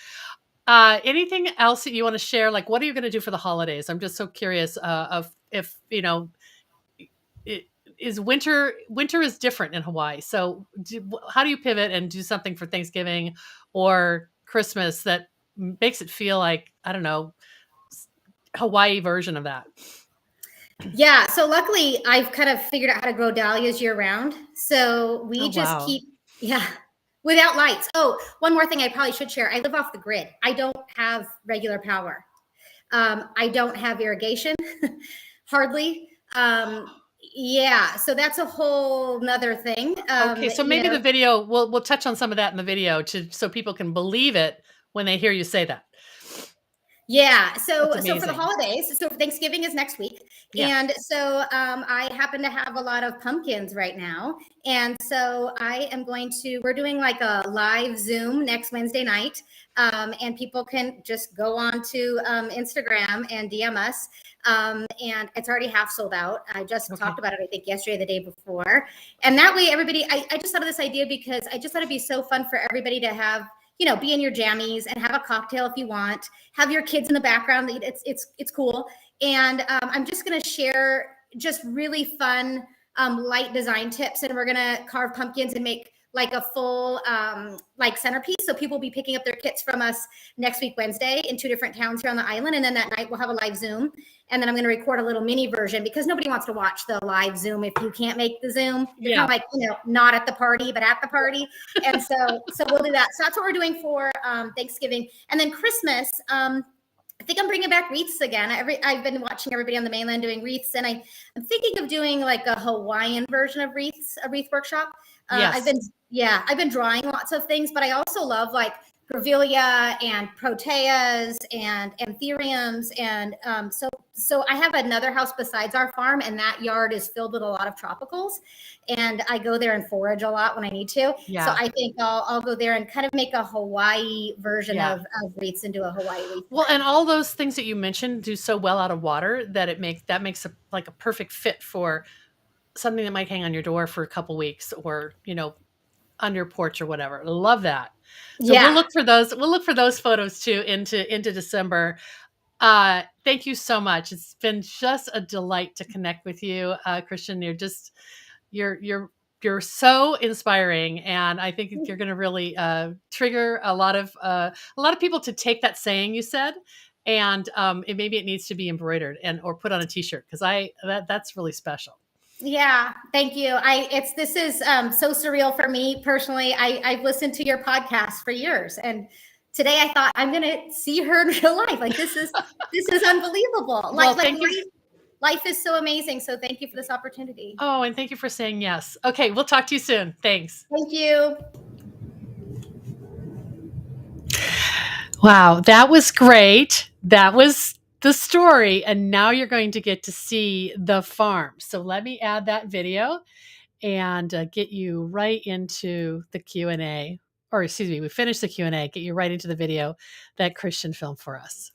Anything else that you want to share? Like, what are you going to do for the holidays? I'm just so curious of if it is winter is different in Hawaii. So how do you pivot and do something for Thanksgiving or Christmas that makes it feel like, I don't know, Hawaii version of that? Yeah. So luckily, I've kind of figured out how to grow dahlias year round. So Oh, we just wow. keep, yeah, without lights. Oh, one more thing I probably should share. I live off the grid. I don't have regular power. I don't have irrigation, hardly. Yeah. So that's a whole nother thing. Okay, so maybe the video we'll touch on some of that in the video so people can believe it when they hear you say that. Yeah. That's So for the amazing. holidays, so Thanksgiving is next week. Yeah. And so I happen to have a lot of pumpkins right now. And so we're doing like a live Zoom next Wednesday night. And people can just go on to Instagram and DM us. And it's already half sold out. I just Okay. talked about it, I think, yesterday, or the day before. And that way, everybody, I just thought of this idea because I just thought it'd be so fun for everybody to have, be in your jammies and have a cocktail if you want, have your kids in the background. It's cool. And I'm just going to share just really fun, light design tips. And we're going to carve pumpkins and make like a full like centerpiece. So people will be picking up their kits from us next week, Wednesday, in 2 different towns here on the island. And then that night we'll have a live Zoom. And then I'm going to record a little mini version because nobody wants to watch the live Zoom if you can't make the Zoom. You're kind of like, not at the party, but at the party. And so we'll do that. So that's what we're doing for Thanksgiving. And then Christmas, I think I'm bringing back wreaths again. I've been watching everybody on the mainland doing wreaths, and I'm thinking of doing like a Hawaiian version of wreaths, a wreath workshop. Yes. I've been drawing lots of things, but I also love like grevillea and proteas and anthuriums, and so I have another house besides our farm, and that yard is filled with a lot of tropicals, and I go there and forage a lot when I need to. Yeah. So I think I'll go there and kind of make a Hawaii version of wreaths and do a Hawaii wreath. Well, and all those things that you mentioned do so well out of water that makes like a perfect fit for something that might hang on your door for a couple weeks, or on your porch or whatever. Love that. So we'll look for those. We'll look for those photos too into December. Thank you so much. It's been just a delight to connect with you, Christian. You're so inspiring, and I think you're going to really trigger a lot of people to take that saying you said, and maybe it needs to be embroidered or put on a T-shirt, because that's really special. Yeah, thank you. This is so surreal for me personally. I've listened to your podcast for years, and today I thought I'm going to see her in real life. Like this is unbelievable. Well, thank you. Life is so amazing. So thank you for this opportunity. Oh, and thank you for saying yes. Okay, we'll talk to you soon. Thanks. Thank you. Wow, that was great. That was the story, and now you're going to get to see the farm. So let me add that video and get you right into the Q&A, or excuse me, we finished the Q&A, get you right into the video that Christian filmed for us.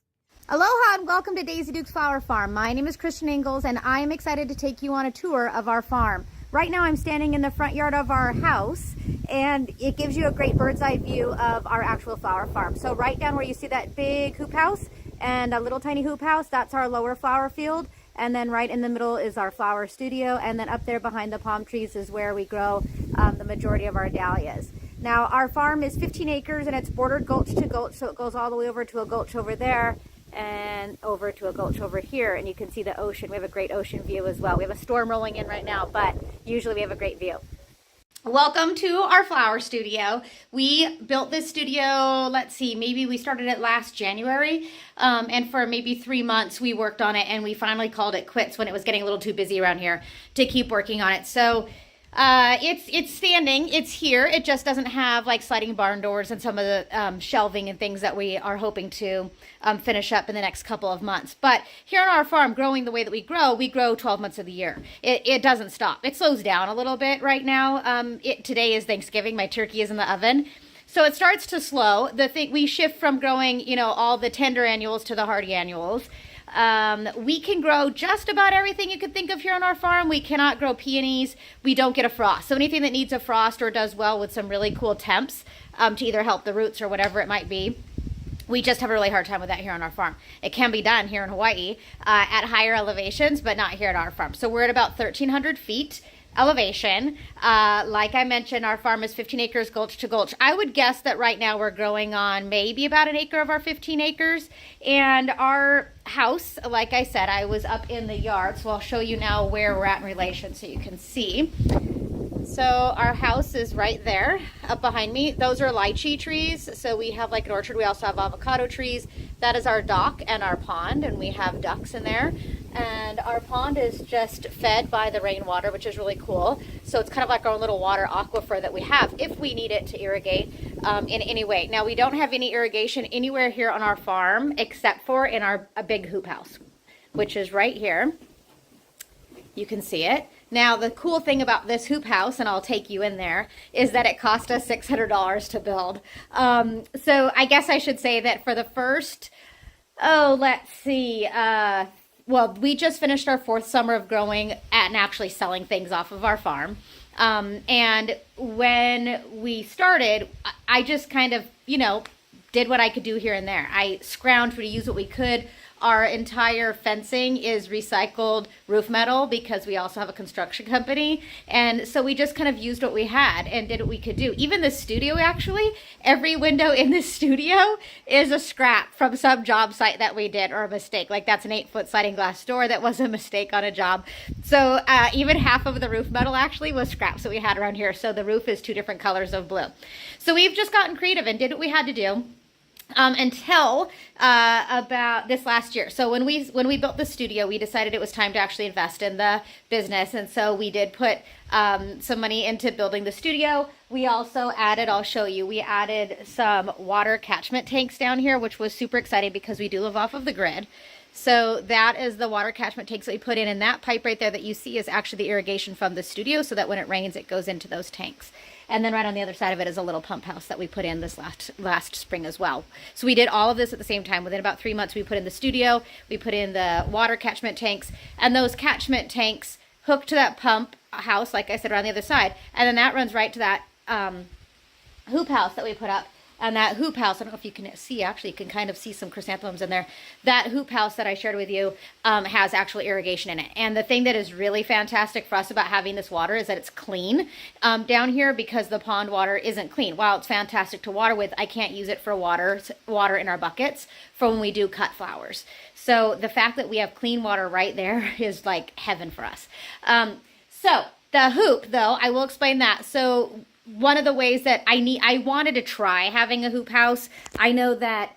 Aloha and welcome to Daisy Duke's Flower Farm. My name is Christian Ingalls, and I am excited to take you on a tour of our farm. Right now I'm standing in the front yard of our house, and it gives you a great bird's eye view of our actual flower farm. So right down where you see that big hoop house, and a little tiny hoop house. That's our lower flower field. And then right in the middle is our flower studio. And then up there behind the palm trees is where we grow the majority of our dahlias. Now, our farm is 15 acres and it's bordered gulch to gulch. So it goes all the way over to a gulch over there and over to a gulch over here. And you can see the ocean. We have a great ocean view as well. We have a storm rolling in right now, but usually we have a great view. Welcome to our flower studio. We built this studio, let's see, maybe we started it last January, and for maybe 3 months we worked on it, and we finally called it quits when it was getting a little too busy around here to keep working on it. So it's standing, it's here. It just doesn't have like sliding barn doors and some of the shelving and things that we are hoping to finish up in the next couple of months. But here on our farm, growing the way that we grow 12 months of the year. It doesn't stop. It slows down a little bit right now. Today is Thanksgiving. My turkey is in the oven. So it starts to slow. We shift from growing, all the tender annuals to the hardy annuals. We can grow just about everything you could think of here on our farm. We cannot grow peonies. We don't get a frost. So anything that needs a frost or does well with some really cool temps to either help the roots or whatever it might be, we just have a really hard time with that here on our farm. It can be done here in Hawaii at higher elevations, but not here at our farm. So we're at about 1,300 feet elevation. Like I mentioned, our farm is 15 acres gulch to gulch. I would guess that right now we're growing on maybe about an acre of our 15 acres. And our house, like I said, I was up in the yard, so I'll show you now where we're at in relation so you can see. So our house is right there up behind me. Those are lychee trees. So we have like an orchard. We also have avocado trees. That is our dock and our pond, and we have ducks in there. And our pond is just fed by the rainwater, which is really cool. So it's kind of like our own little water aquifer that we have if we need it to irrigate in any way. Now, we don't have any irrigation anywhere here on our farm except for in our big hoop house, which is right here. You can see it. Now, the cool thing about this hoop house, and I'll take you in there, is that it cost us $600 to build. So I guess I should say that for the first, let's see, well, we just finished our 4th summer of growing and actually selling things off of our farm. And when we started, I just kind of, did what I could do here and there. I scrounged to use what we could. Our entire fencing is recycled roof metal because we also have a construction company. And so we just kind of used what we had and did what we could do. Even the studio, actually, every window in the studio is a scrap from some job site that we did or a mistake. Like that's an 8-foot sliding glass door that was a mistake on a job. So even half of the roof metal actually was scraps that we had around here. So the roof is 2 different colors of blue. So we've just gotten creative and did what we had to do. Until about this last year. So when we built the studio, we decided it was time to actually invest in the business. And so we did put some money into building the studio. We also added, I'll show you, we added some water catchment tanks down here, which was super exciting because we do live off of the grid. So that is the water catchment tanks that we put in. And that pipe right there that you see is actually the irrigation from the studio so that when it rains, it goes into those tanks. And then right on the other side of it is a little pump house that we put in this last spring as well. So we did all of this at the same time. Within about 3 months, we put in the studio, we put in the water catchment tanks, and those catchment tanks hook to that pump house, like I said, around the other side. And then that runs right to that hoop house that we put up. And that hoop house, I don't know if you can see, actually you can kind of see some chrysanthemums in there. That hoop house that I shared with you has actual irrigation in it. And the thing that is really fantastic for us about having this water is that it's clean down here because the pond water isn't clean. While it's fantastic to water with, I can't use it for water in our buckets for when we do cut flowers. So the fact that we have clean water right there is like heaven for us. So the hoop, though, I will explain that. So one of the ways that I wanted to try having a hoop house. I know that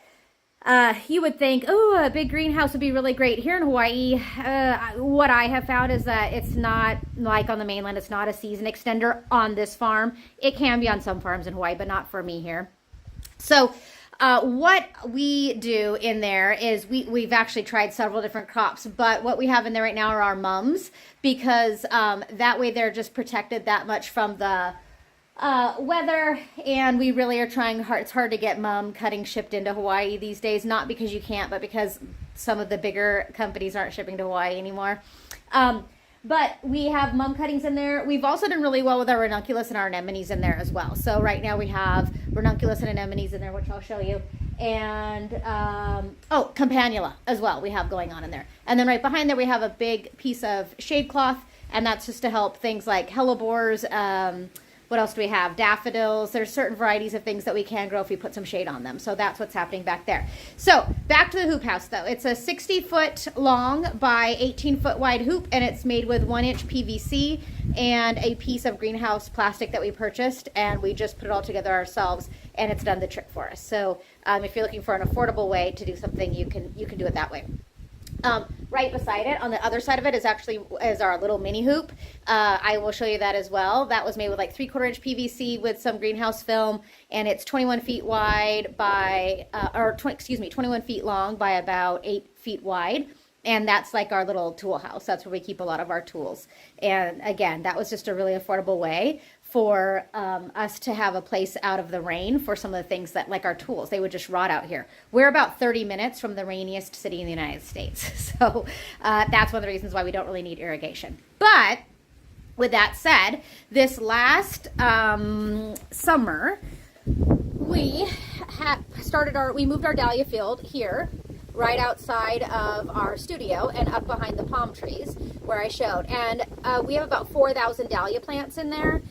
you would think, oh, a big greenhouse would be really great. Here in Hawaii, what I have found is that it's not like on the mainland. It's not a season extender on this farm. It can be on some farms in Hawaii, but not for me here. So what we do in there is we've actually tried several different crops, but what we have in there right now are our mums because that way they're just protected that much from the weather, and we really are trying hard. It's hard to get mum cutting shipped into Hawaii these days, not because you can't, but because some of the bigger companies aren't shipping to Hawaii anymore. But we have mum cuttings in there. We've also done really well with our ranunculus and our anemones in there as well. So right now we have ranunculus and anemones in there, which I'll show you. And, campanula as well we have going on in there. And then right behind there we have a big piece of shade cloth, and that's just to help things like hellebores. What else do we have? Daffodils. There's certain varieties of things that we can grow if we put some shade on them. So that's what's happening back there. So back to the hoop house though. It's a 60-foot long by 18-foot wide hoop, and it's made with 1-inch PVC and a piece of greenhouse plastic that we purchased, and we just put it all together ourselves, and it's done the trick for us. So if you're looking for an affordable way to do something, you can do it that way. Right beside it, on the other side of it, is our little mini hoop. I will show you that as well. That was made with like 3/4 inch PVC with some greenhouse film, and it's 21 feet wide by, 21 feet long by about 8 feet wide. And that's like our little tool house. That's where we keep a lot of our tools. And again, that was just a really affordable way for us to have a place out of the rain for some of the things that, like our tools, they would just rot out here. We're about 30 minutes from the rainiest city in the United States. So that's one of the reasons why we don't really need irrigation. But with that said, this last summer, we moved our dahlia field here right outside of our studio and up behind the palm trees where I showed. And we have about 4,000 dahlia plants in there.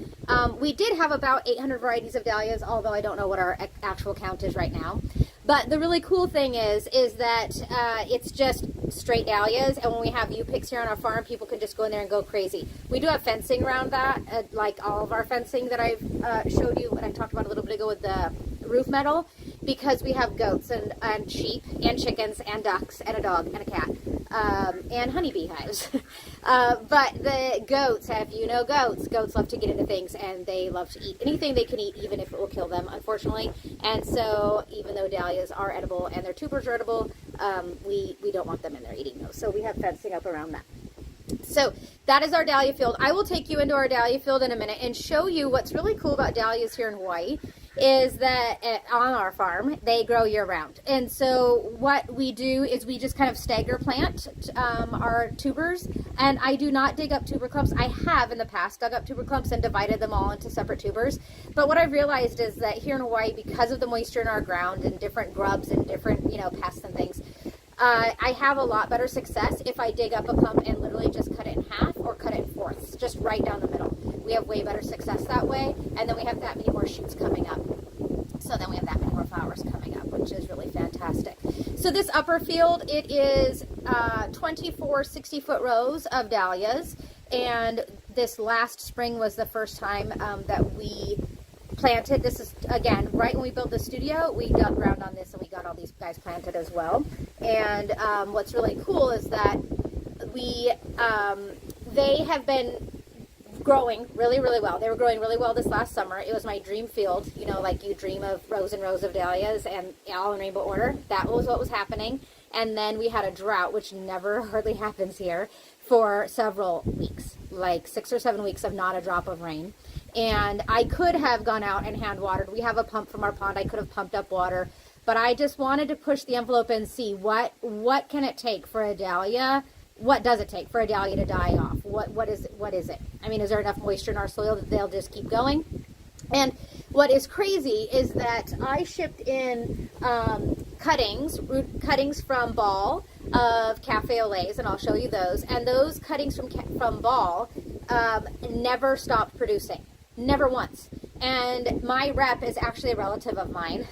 We did have about 800 varieties of dahlias, although I don't know what our actual count is right now. But the really cool thing is that it's just straight dahlias, and when we have U-picks here on our farm, people can just go in there and go crazy. We do have fencing around that, like all of our fencing that I've showed you, and I talked about a little bit ago with the roof metal, because we have goats and sheep and chickens and ducks and a dog and a cat and honeybee hives. But the goats, if you know goats love to get into things, and they love to eat anything they can eat, even if it will kill them, unfortunately. And so even though dahlias are edible and their tubers are edible, we don't want them in there eating those. So we have fencing up around that. So that is our dahlia field. I will take you into our dahlia field in a minute and show you what's really cool about dahlias here in Hawaii is that on our farm, they grow year round. And so what we do is we just kind of stagger plant our tubers, and I do not dig up tuber clumps. I have in the past dug up tuber clumps and divided them all into separate tubers. But what I've realized is that here in Hawaii, because of the moisture in our ground and different grubs and different, pests and things, I have a lot better success if I dig up a clump and literally just cut it in half or cut it in fourths, just right down the middle. We have way better success that way, and then we have that many more shoots coming up. So then we have that many more flowers coming up, which is really fantastic. So this upper field, it is 24 60-foot rows of dahlias, and this last spring was the first time that we planted. This is, again, right when we built the studio, we dug ground on this and we got all these guys planted as well. And what's really cool is that they have been growing really, really well. They were growing really well this last summer. It was my dream field, like you dream of rows and rows of dahlias and all in rainbow order. That was what was happening. And then we had a drought, which never hardly happens here, for several weeks, like 6 or 7 weeks of not a drop of rain. And I could have gone out and hand watered. We have a pump from our pond. I could have pumped up water, but I just wanted to push the envelope and see what can it take for a dahlia. What does it take for a dahlia to die off? What is it? I mean, is there enough moisture in our soil that they'll just keep going? And what is crazy is that I shipped in root cuttings from Ball of cafe au laits, and I'll show you those. And those cuttings from Ball never stopped producing. Never once. And my rep is actually a relative of mine.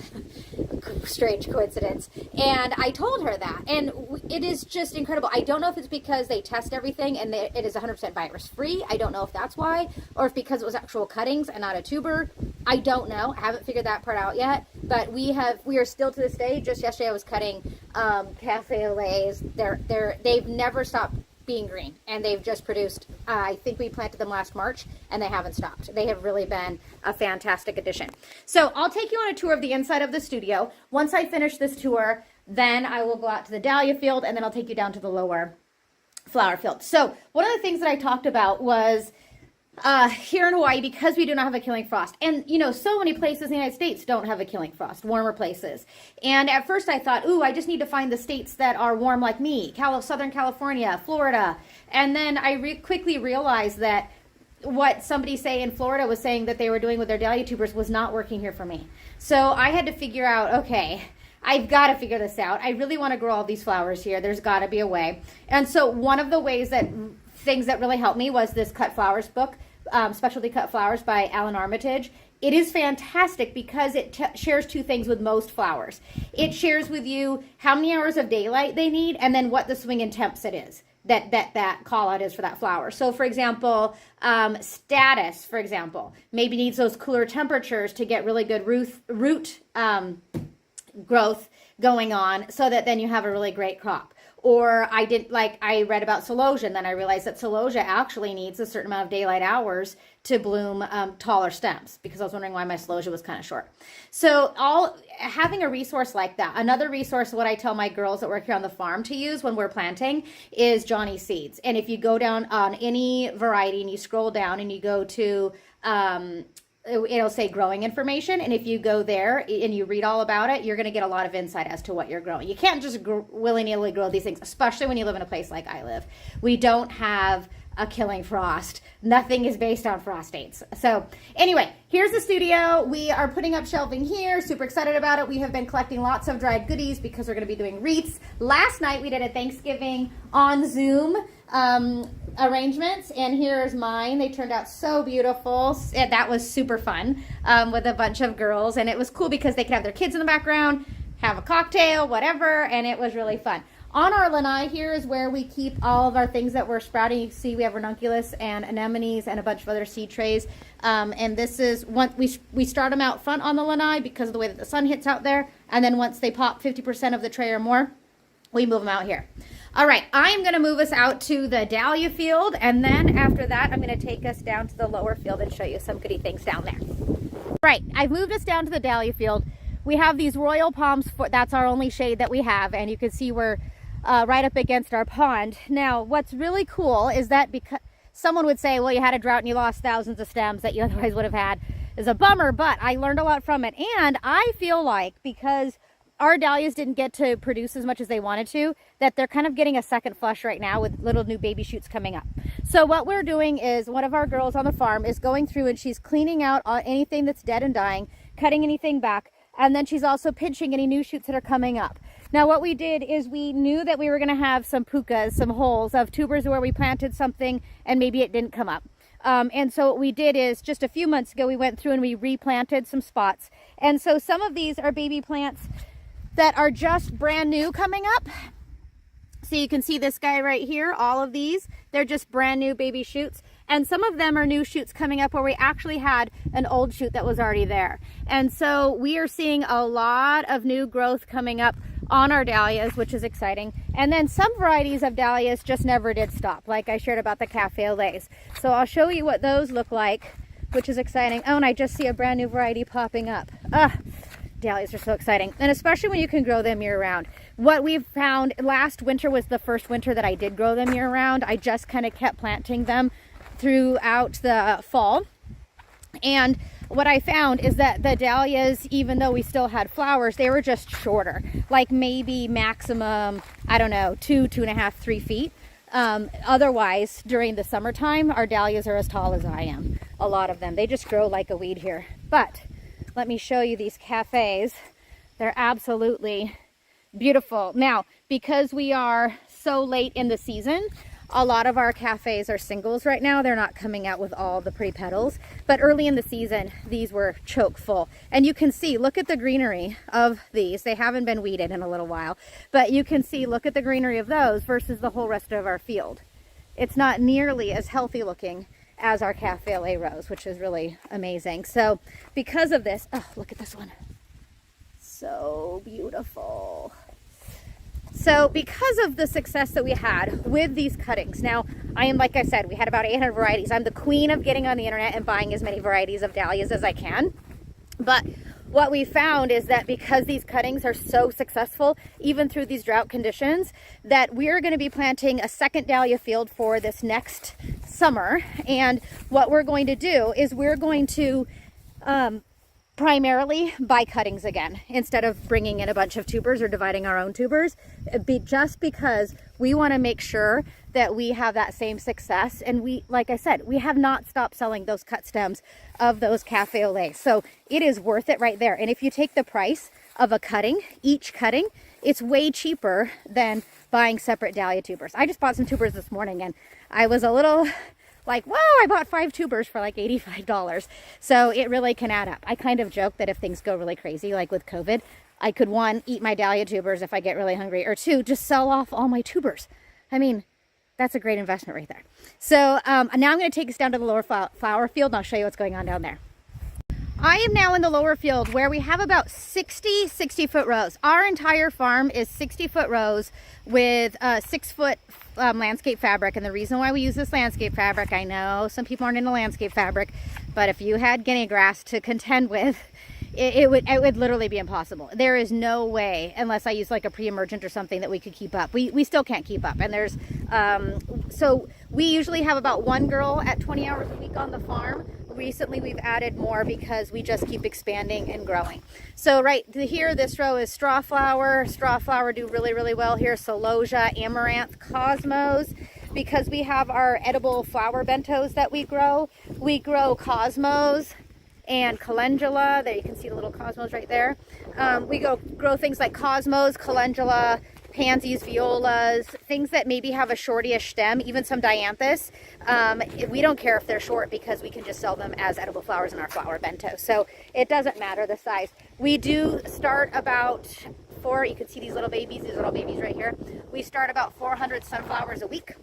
Strange coincidence. And I told her that. And it is just incredible. I don't know if it's because they test everything and it is 100% virus free. I don't know if that's why. Or if because it was actual cuttings and not a tuber. I don't know. I haven't figured that part out yet. But we are still to this day. Just yesterday I was cutting cafe au laits. They've never stopped being green, and they've just produced, I think we planted them last March, and they haven't stopped. They have really been a fantastic addition. So I'll take you on a tour of the inside of the studio. Once I finish this tour, then I will go out to the dahlia field, and then I'll take you down to the lower flower field. So one of the things that I talked about was here in Hawaii, because we do not have a killing frost. And, you know, so many places in the United States don't have a killing frost, warmer places. And at first I thought, ooh, I just need to find the states that are warm like me, Southern California, Florida. And then I quickly realized that what somebody say in Florida was saying that they were doing with their dahlia tubers was not working here for me. So I had to figure out, okay, I've got to figure this out. I really want to grow all these flowers here. There's got to be a way. And so one of the things that really helped me was this Cut Flowers book, Specialty Cut Flowers by Alan Armitage. It is fantastic because it shares two things with most flowers. It shares with you how many hours of daylight they need and then what the swing in temps it is. That call out is for that flower. So for example, status, for example, maybe needs those cooler temperatures to get really good root growth going on so that then you have a really great crop. Or I read about celosia, and then I realized that celosia actually needs a certain amount of daylight hours to bloom taller stems, because I was wondering why my celosia was kind of short. So having a resource like that. Another resource, what I tell my girls that work here on the farm to use when we're planting is Johnny Seeds. And if you go down on any variety and you scroll down and you go to it'll say growing information, and if you go there and you read all about it, you're going to get a lot of insight as to what you're growing. You can't just willy-nilly grow these things, especially when you live in a place like I live. We don't have a killing frost. Nothing is based on frost dates. So anyway, here's the studio. We are putting up shelving here. Super excited about it. We have been collecting lots of dried goodies because we're going to be doing wreaths. Last night we did a Thanksgiving on Zoom arrangements, and here's mine. They turned out so beautiful. That was super fun with a bunch of girls, and it was cool because they could have their kids in the background, have a cocktail, whatever, and it was really fun. On our lanai here is where we keep all of our things that we're sprouting. You can see we have ranunculus and anemones and a bunch of other seed trays. And this is one we start them out front on the lanai because of the way that the sun hits out there. And then once they pop 50% of the tray or more, we move them out here. All right, I'm going to move us out to the dahlia field, and then after that, I'm going to take us down to the lower field and show you some goody things down there. Right, I've moved us down to the dahlia field. We have these royal palms, that's our only shade that we have, and you can see we're right up against our pond. Now, what's really cool is that because someone would say, well, you had a drought and you lost thousands of stems that you otherwise would have had, is a bummer, but I learned a lot from it, and I feel like because our dahlias didn't get to produce as much as they wanted to, that they're kind of getting a second flush right now with little new baby shoots coming up. So what we're doing is one of our girls on the farm is going through and she's cleaning out anything that's dead and dying, cutting anything back, and then she's also pinching any new shoots that are coming up. Now what we did is we knew that we were going to have some pukas, some holes of tubers where we planted something and maybe it didn't come up. And so what we did is just a few months ago we went through and we replanted some spots. And so some of these are baby plants that are just brand new coming up. So you can see this guy right here, all of these, they're just brand new baby shoots. And some of them are new shoots coming up where we actually had an old shoot that was already there. And so we are seeing a lot of new growth coming up on our dahlias, which is exciting. And then some varieties of dahlias just never did stop, like I shared about the cafe au laits. So I'll show you what those look like, which is exciting. Oh, and I just see a brand new variety popping up. Dahlias are so exciting, and especially when you can grow them year-round. What we've found, last winter was the first winter that I did grow them year-round. I just kind of kept planting them throughout the fall, and what I found is that the dahlias, even though we still had flowers, they were just shorter, like maybe maximum, I don't know, 2.5, 3 feet. Otherwise, during the summertime, our dahlias are as tall as I am. A lot of them, they just grow like a weed here. But let me show you these cafes. They're absolutely beautiful. Now, because we are so late in the season, a lot of our cafes are singles right now. They're not coming out with all the pretty petals, but early in the season, these were choke full. And you can see, look at the greenery of these. They haven't been weeded in a little while, but you can see, look at the greenery of those versus the whole rest of our field. It's not nearly as healthy looking as our cafe au lait rose, which is really amazing. So because of this, oh, look at this one. So beautiful. So because of the success that we had with these cuttings, now I am, like I said, we had about 800 varieties. I'm the queen of getting on the internet and buying as many varieties of dahlias as I can. But what we found is that because these cuttings are so successful, even through these drought conditions, that we're going to be planting a second dahlia field for this next summer. And what we're going to do is we're going to primarily buy cuttings again, instead of bringing in a bunch of tubers or dividing our own tubers, just because we want to make sure that we have that same success. And we, like I said, we have not stopped selling those cut stems of those cafe au lait. So it is worth it right there. And if you take the price of a cutting, each cutting, it's way cheaper than buying separate dahlia tubers. I just bought some tubers this morning and I was a little like, wow, I bought 5 tubers for like $85. So it really can add up. I kind of joke that if things go really crazy, like with COVID, I could, 1, eat my dahlia tubers if I get really hungry, or 2, just sell off all my tubers. I mean, that's a great investment right there. So now I'm going to take us down to the lower flower field and I'll show you what's going on down there. I am now in the lower field where we have about 60-foot rows. Our entire farm is 60-foot rows with 6-foot landscape fabric. And the reason why we use this landscape fabric, I know some people aren't into landscape fabric, but if you had guinea grass to contend with, it would literally be impossible. There is no way, unless I use like a pre-emergent or something, that we could keep up. We still can't keep up. And there's so we usually have about 1 girl at 20 hours a week on the farm. Recently we've added more because we just keep expanding and growing. So right here, this row is straw flower. Straw flower do really well here. Celosia, amaranth, cosmos. Because we have our edible flower bentos that we grow cosmos and calendula. There you can see the little cosmos right there. We grow things like cosmos, calendula, pansies, violas, things that maybe have a shortish stem, even some dianthus. We don't care if they're short because we can just sell them as edible flowers in our flower bento. So it doesn't matter the size. We do start about you can see these little babies right here. We start about 400 sunflowers a week.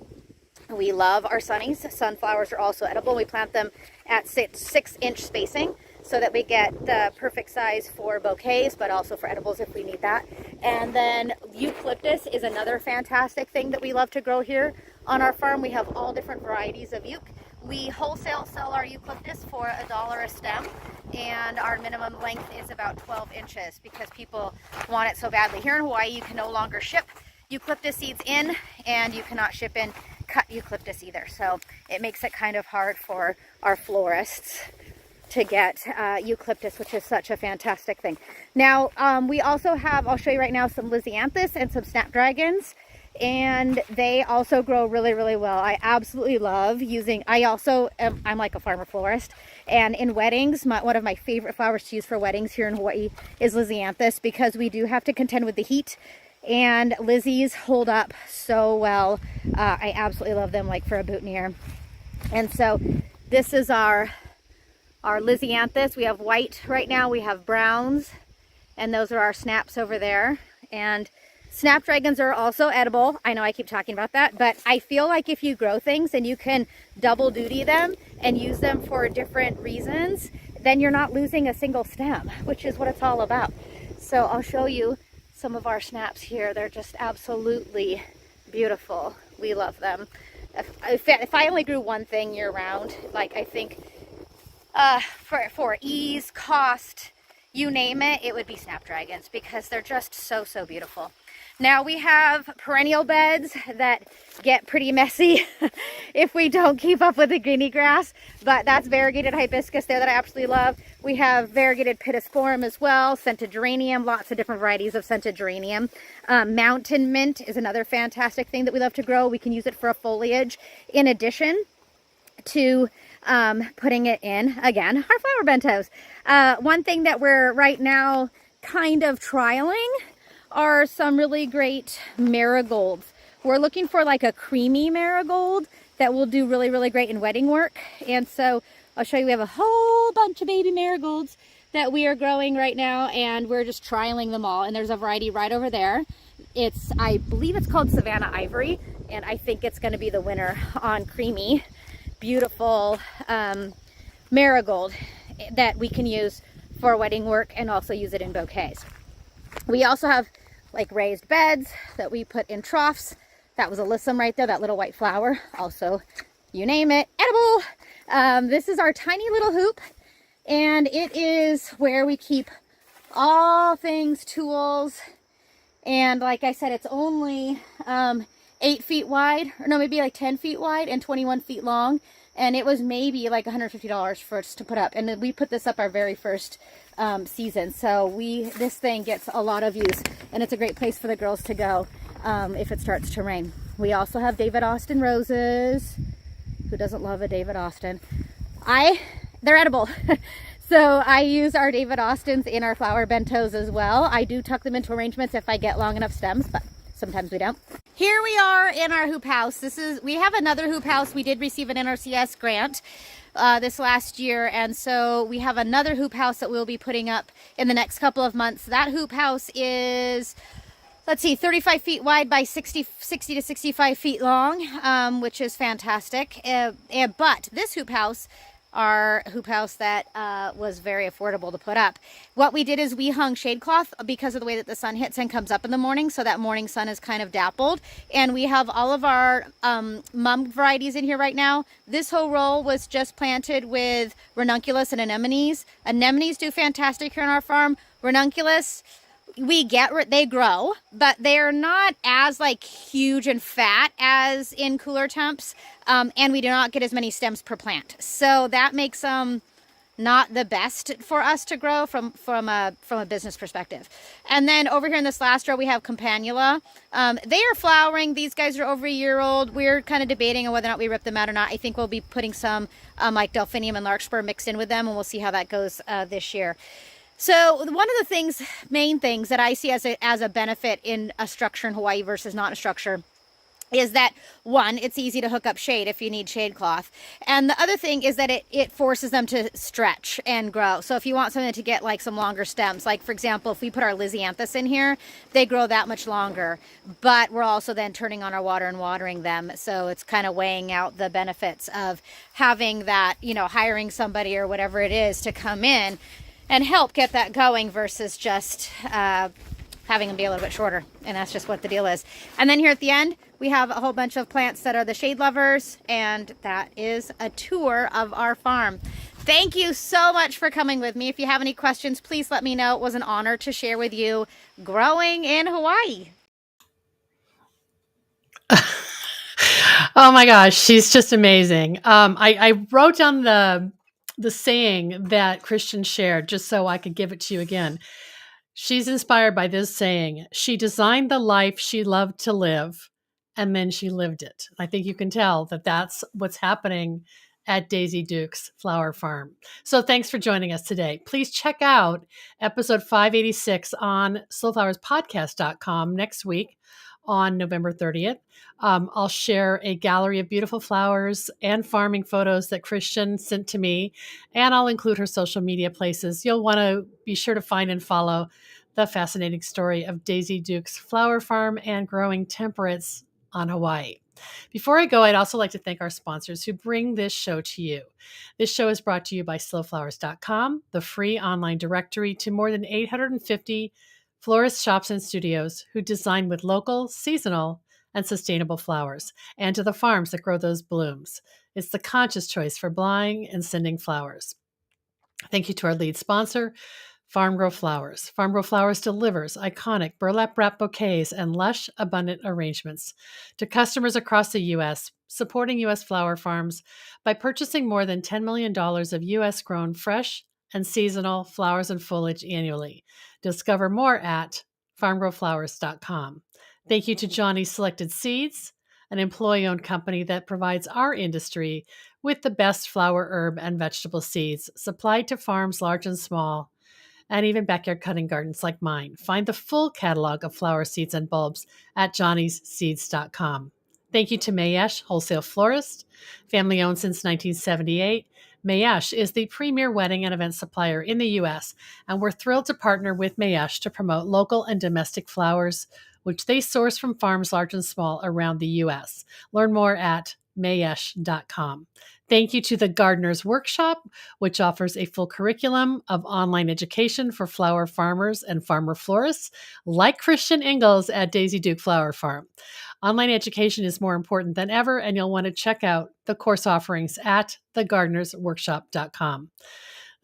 We love our sunnies. Sunflowers are also edible. We plant them at 6-inch spacing so that we get the perfect size for bouquets, but also for edibles if we need that. And then eucalyptus is another fantastic thing that we love to grow here on our farm. We have all different varieties of euc. We wholesale sell our eucalyptus for $1 a stem, and our minimum length is about 12 inches because people want it so badly. Here in Hawaii, you can no longer ship eucalyptus seeds in, and you cannot ship in cut eucalyptus either. So it makes it kind of hard for our florists to get eucalyptus, which is such a fantastic thing. Now, we also have, I'll show you right now, some lisianthus and some snapdragons, and they also grow really well. I absolutely love using, I'm like a farmer florist, and in weddings, one of my favorite flowers to use for weddings here in Hawaii is lisianthus, because we do have to contend with the heat, and lizzies hold up so well. I absolutely love them, like for a boutonniere. And so this is our lisianthus. We have white right now, we have browns, and those are our snaps over there. And snapdragons are also edible. I know I keep talking about that, but I feel like if you grow things and you can double duty them and use them for different reasons, then you're not losing a single stem, which is what it's all about. So I'll show you some of our snaps here. They're just absolutely beautiful. We love them. If I only grew one thing year round, like I think for ease, cost, you name it, it would be snapdragons, because they're just so beautiful. Now we have perennial beds that get pretty messy if we don't keep up with the guinea grass, but that's variegated hibiscus there that I absolutely love. We have variegated pittosporum as well, scented geranium, lots of different varieties of scented geranium. Mountain mint is another fantastic thing that we love to grow. We can use it for a foliage in addition to putting it in, again, our flower bentos. One thing that we're right now kind of trialing are some really great marigolds. We're looking for like a creamy marigold that will do really great in wedding work. And so I'll show you, we have a whole bunch of baby marigolds that we are growing right now, and we're just trialing them all. And there's a variety right over there. I believe it's called Savannah Ivory, and I think it's going to be the winner on creamy, beautiful marigold that we can use for wedding work and also use it in bouquets. We also have like raised beds that we put in troughs. That was alyssum right there, that little white flower. Also, you name it, edible. This is our tiny little hoop, and it is where we keep all things tools. And like I said, it's only 8 feet wide, or no, maybe like 10 feet wide and 21 feet long. And it was maybe like $150 for us to put up. And then we put this up our very first season. So this thing gets a lot of use, and it's a great place for the girls to go if it starts to rain. We also have David Austin roses. Who doesn't love a David Austin? They're edible. So I use our David Austins in our flower bentos as well. I do tuck them into arrangements if I get long enough stems, but sometimes we don't. Here we are in our hoop house. We have another hoop house. We did receive an NRCS grant this last year, and so we have another hoop house that we'll be putting up in the next couple of months. That hoop house is, let's see, 35 feet wide by 60 to 65 feet long, which is fantastic. But this hoop house, our hoop house that was very affordable to put up. What we did is we hung shade cloth because of the way that the sun hits and comes up in the morning, so that morning sun is kind of dappled. And we have all of our mum varieties in here right now. This whole row was just planted with ranunculus and anemones. Anemones do fantastic here on our farm. Ranunculus, they grow, but they're not as like huge and fat as in cooler temps, and we do not get as many stems per plant, so that makes them not the best for us to grow from a business perspective. And then over here in this last row we have Papaaloa. They are flowering. These guys are over a year old. We're kind of debating on whether or not we rip them out or not. I think we'll be putting some like delphinium and larkspur mixed in with them, and we'll see how that goes this year. So one of the main things that I see as a benefit in a structure in Hawaii versus not a structure is that, one, it's easy to hook up shade if you need shade cloth. And the other thing is that it forces them to stretch and grow. So if you want something to get like some longer stems, like for example, if we put our Lysianthus in here, they grow that much longer. But we're also then turning on our water and watering them. So it's kind of weighing out the benefits of having that, hiring somebody or whatever it is to come in and help get that going versus just having them be a little bit shorter. And that's just what the deal is. And then here at the end, we have a whole bunch of plants that are the shade lovers, and that is a tour of our farm. Thank you so much for coming with me. If you have any questions, please let me know. It was an honor to share with you growing in Hawaii. Oh my gosh, she's just amazing. I wrote down the saying that Christian shared just so I could give it to you again. She's inspired by this saying: she designed the life she loved to live, and then she lived it. I think you can tell that that's what's happening at Daisy Duke's Flower Farm. So thanks for joining us today. Please check out episode 586 on slowflowerspodcast.com next week on November 30th. I'll share a gallery of beautiful flowers and farming photos that Christian sent to me, and I'll include her social media places. You'll want to be sure to find and follow the fascinating story of Daisy Duke's Flower Farm and growing temperates on Hawaii. Before I go, I'd also like to thank our sponsors who bring this show to you. This show is brought to you by slowflowers.com, the free online directory to more than 850 florist shops and studios who design with local, seasonal, and sustainable flowers, and to the farms that grow those blooms. It's the conscious choice for buying and sending flowers. Thank you to our lead sponsor, Farm Grow Flowers. Farm Grow Flowers delivers iconic burlap wrap bouquets and lush, abundant arrangements to customers across the U.S., supporting U.S. flower farms by purchasing more than $10 million of U.S.-grown fresh and seasonal flowers and foliage annually. Discover more at farmgrowflowers.com. Thank you to Johnny's Selected Seeds, an employee-owned company that provides our industry with the best flower, herb, and vegetable seeds supplied to farms large and small, and even backyard cutting gardens like mine. Find the full catalog of flower seeds and bulbs at johnnysseeds.com. Thank you to Mayesh, wholesale florist, family-owned since 1978. Mayesh is the premier wedding and event supplier in the U.S., and we're thrilled to partner with Mayesh to promote local and domestic flowers, which they source from farms large and small around the U.S. Learn more at mayesh.com. Thank you to the Gardener's Workshop, which offers a full curriculum of online education for flower farmers and farmer-florists like Christian Ingalls at Daisy Duke Flower Farm. Online education is more important than ever, and you'll want to check out the course offerings at thegardenersworkshop.com.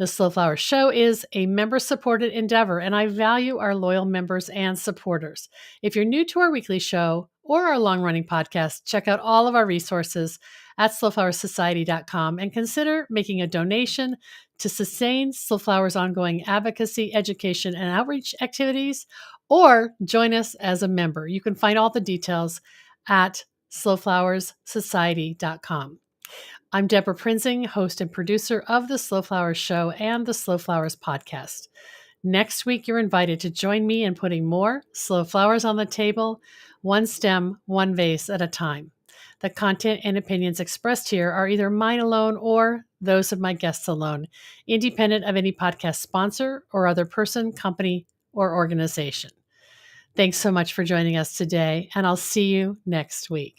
The Slow Flowers Show is a member-supported endeavor, and I value our loyal members and supporters. If you're new to our weekly show or our long-running podcast, check out all of our resources at slowflowersociety.com and consider making a donation to sustain Slow Flowers' ongoing advocacy, education, and outreach activities, or join us as a member. You can find all the details at slowflowersociety.com. I'm Deborah Prinzing, host and producer of The Slow Flowers Show and the Slow Flowers podcast. Next week, you're invited to join me in putting more slow flowers on the table, one stem, one vase at a time. The content and opinions expressed here are either mine alone or those of my guests alone, independent of any podcast sponsor or other person, company, or organization. Thanks so much for joining us today, and I'll see you next week.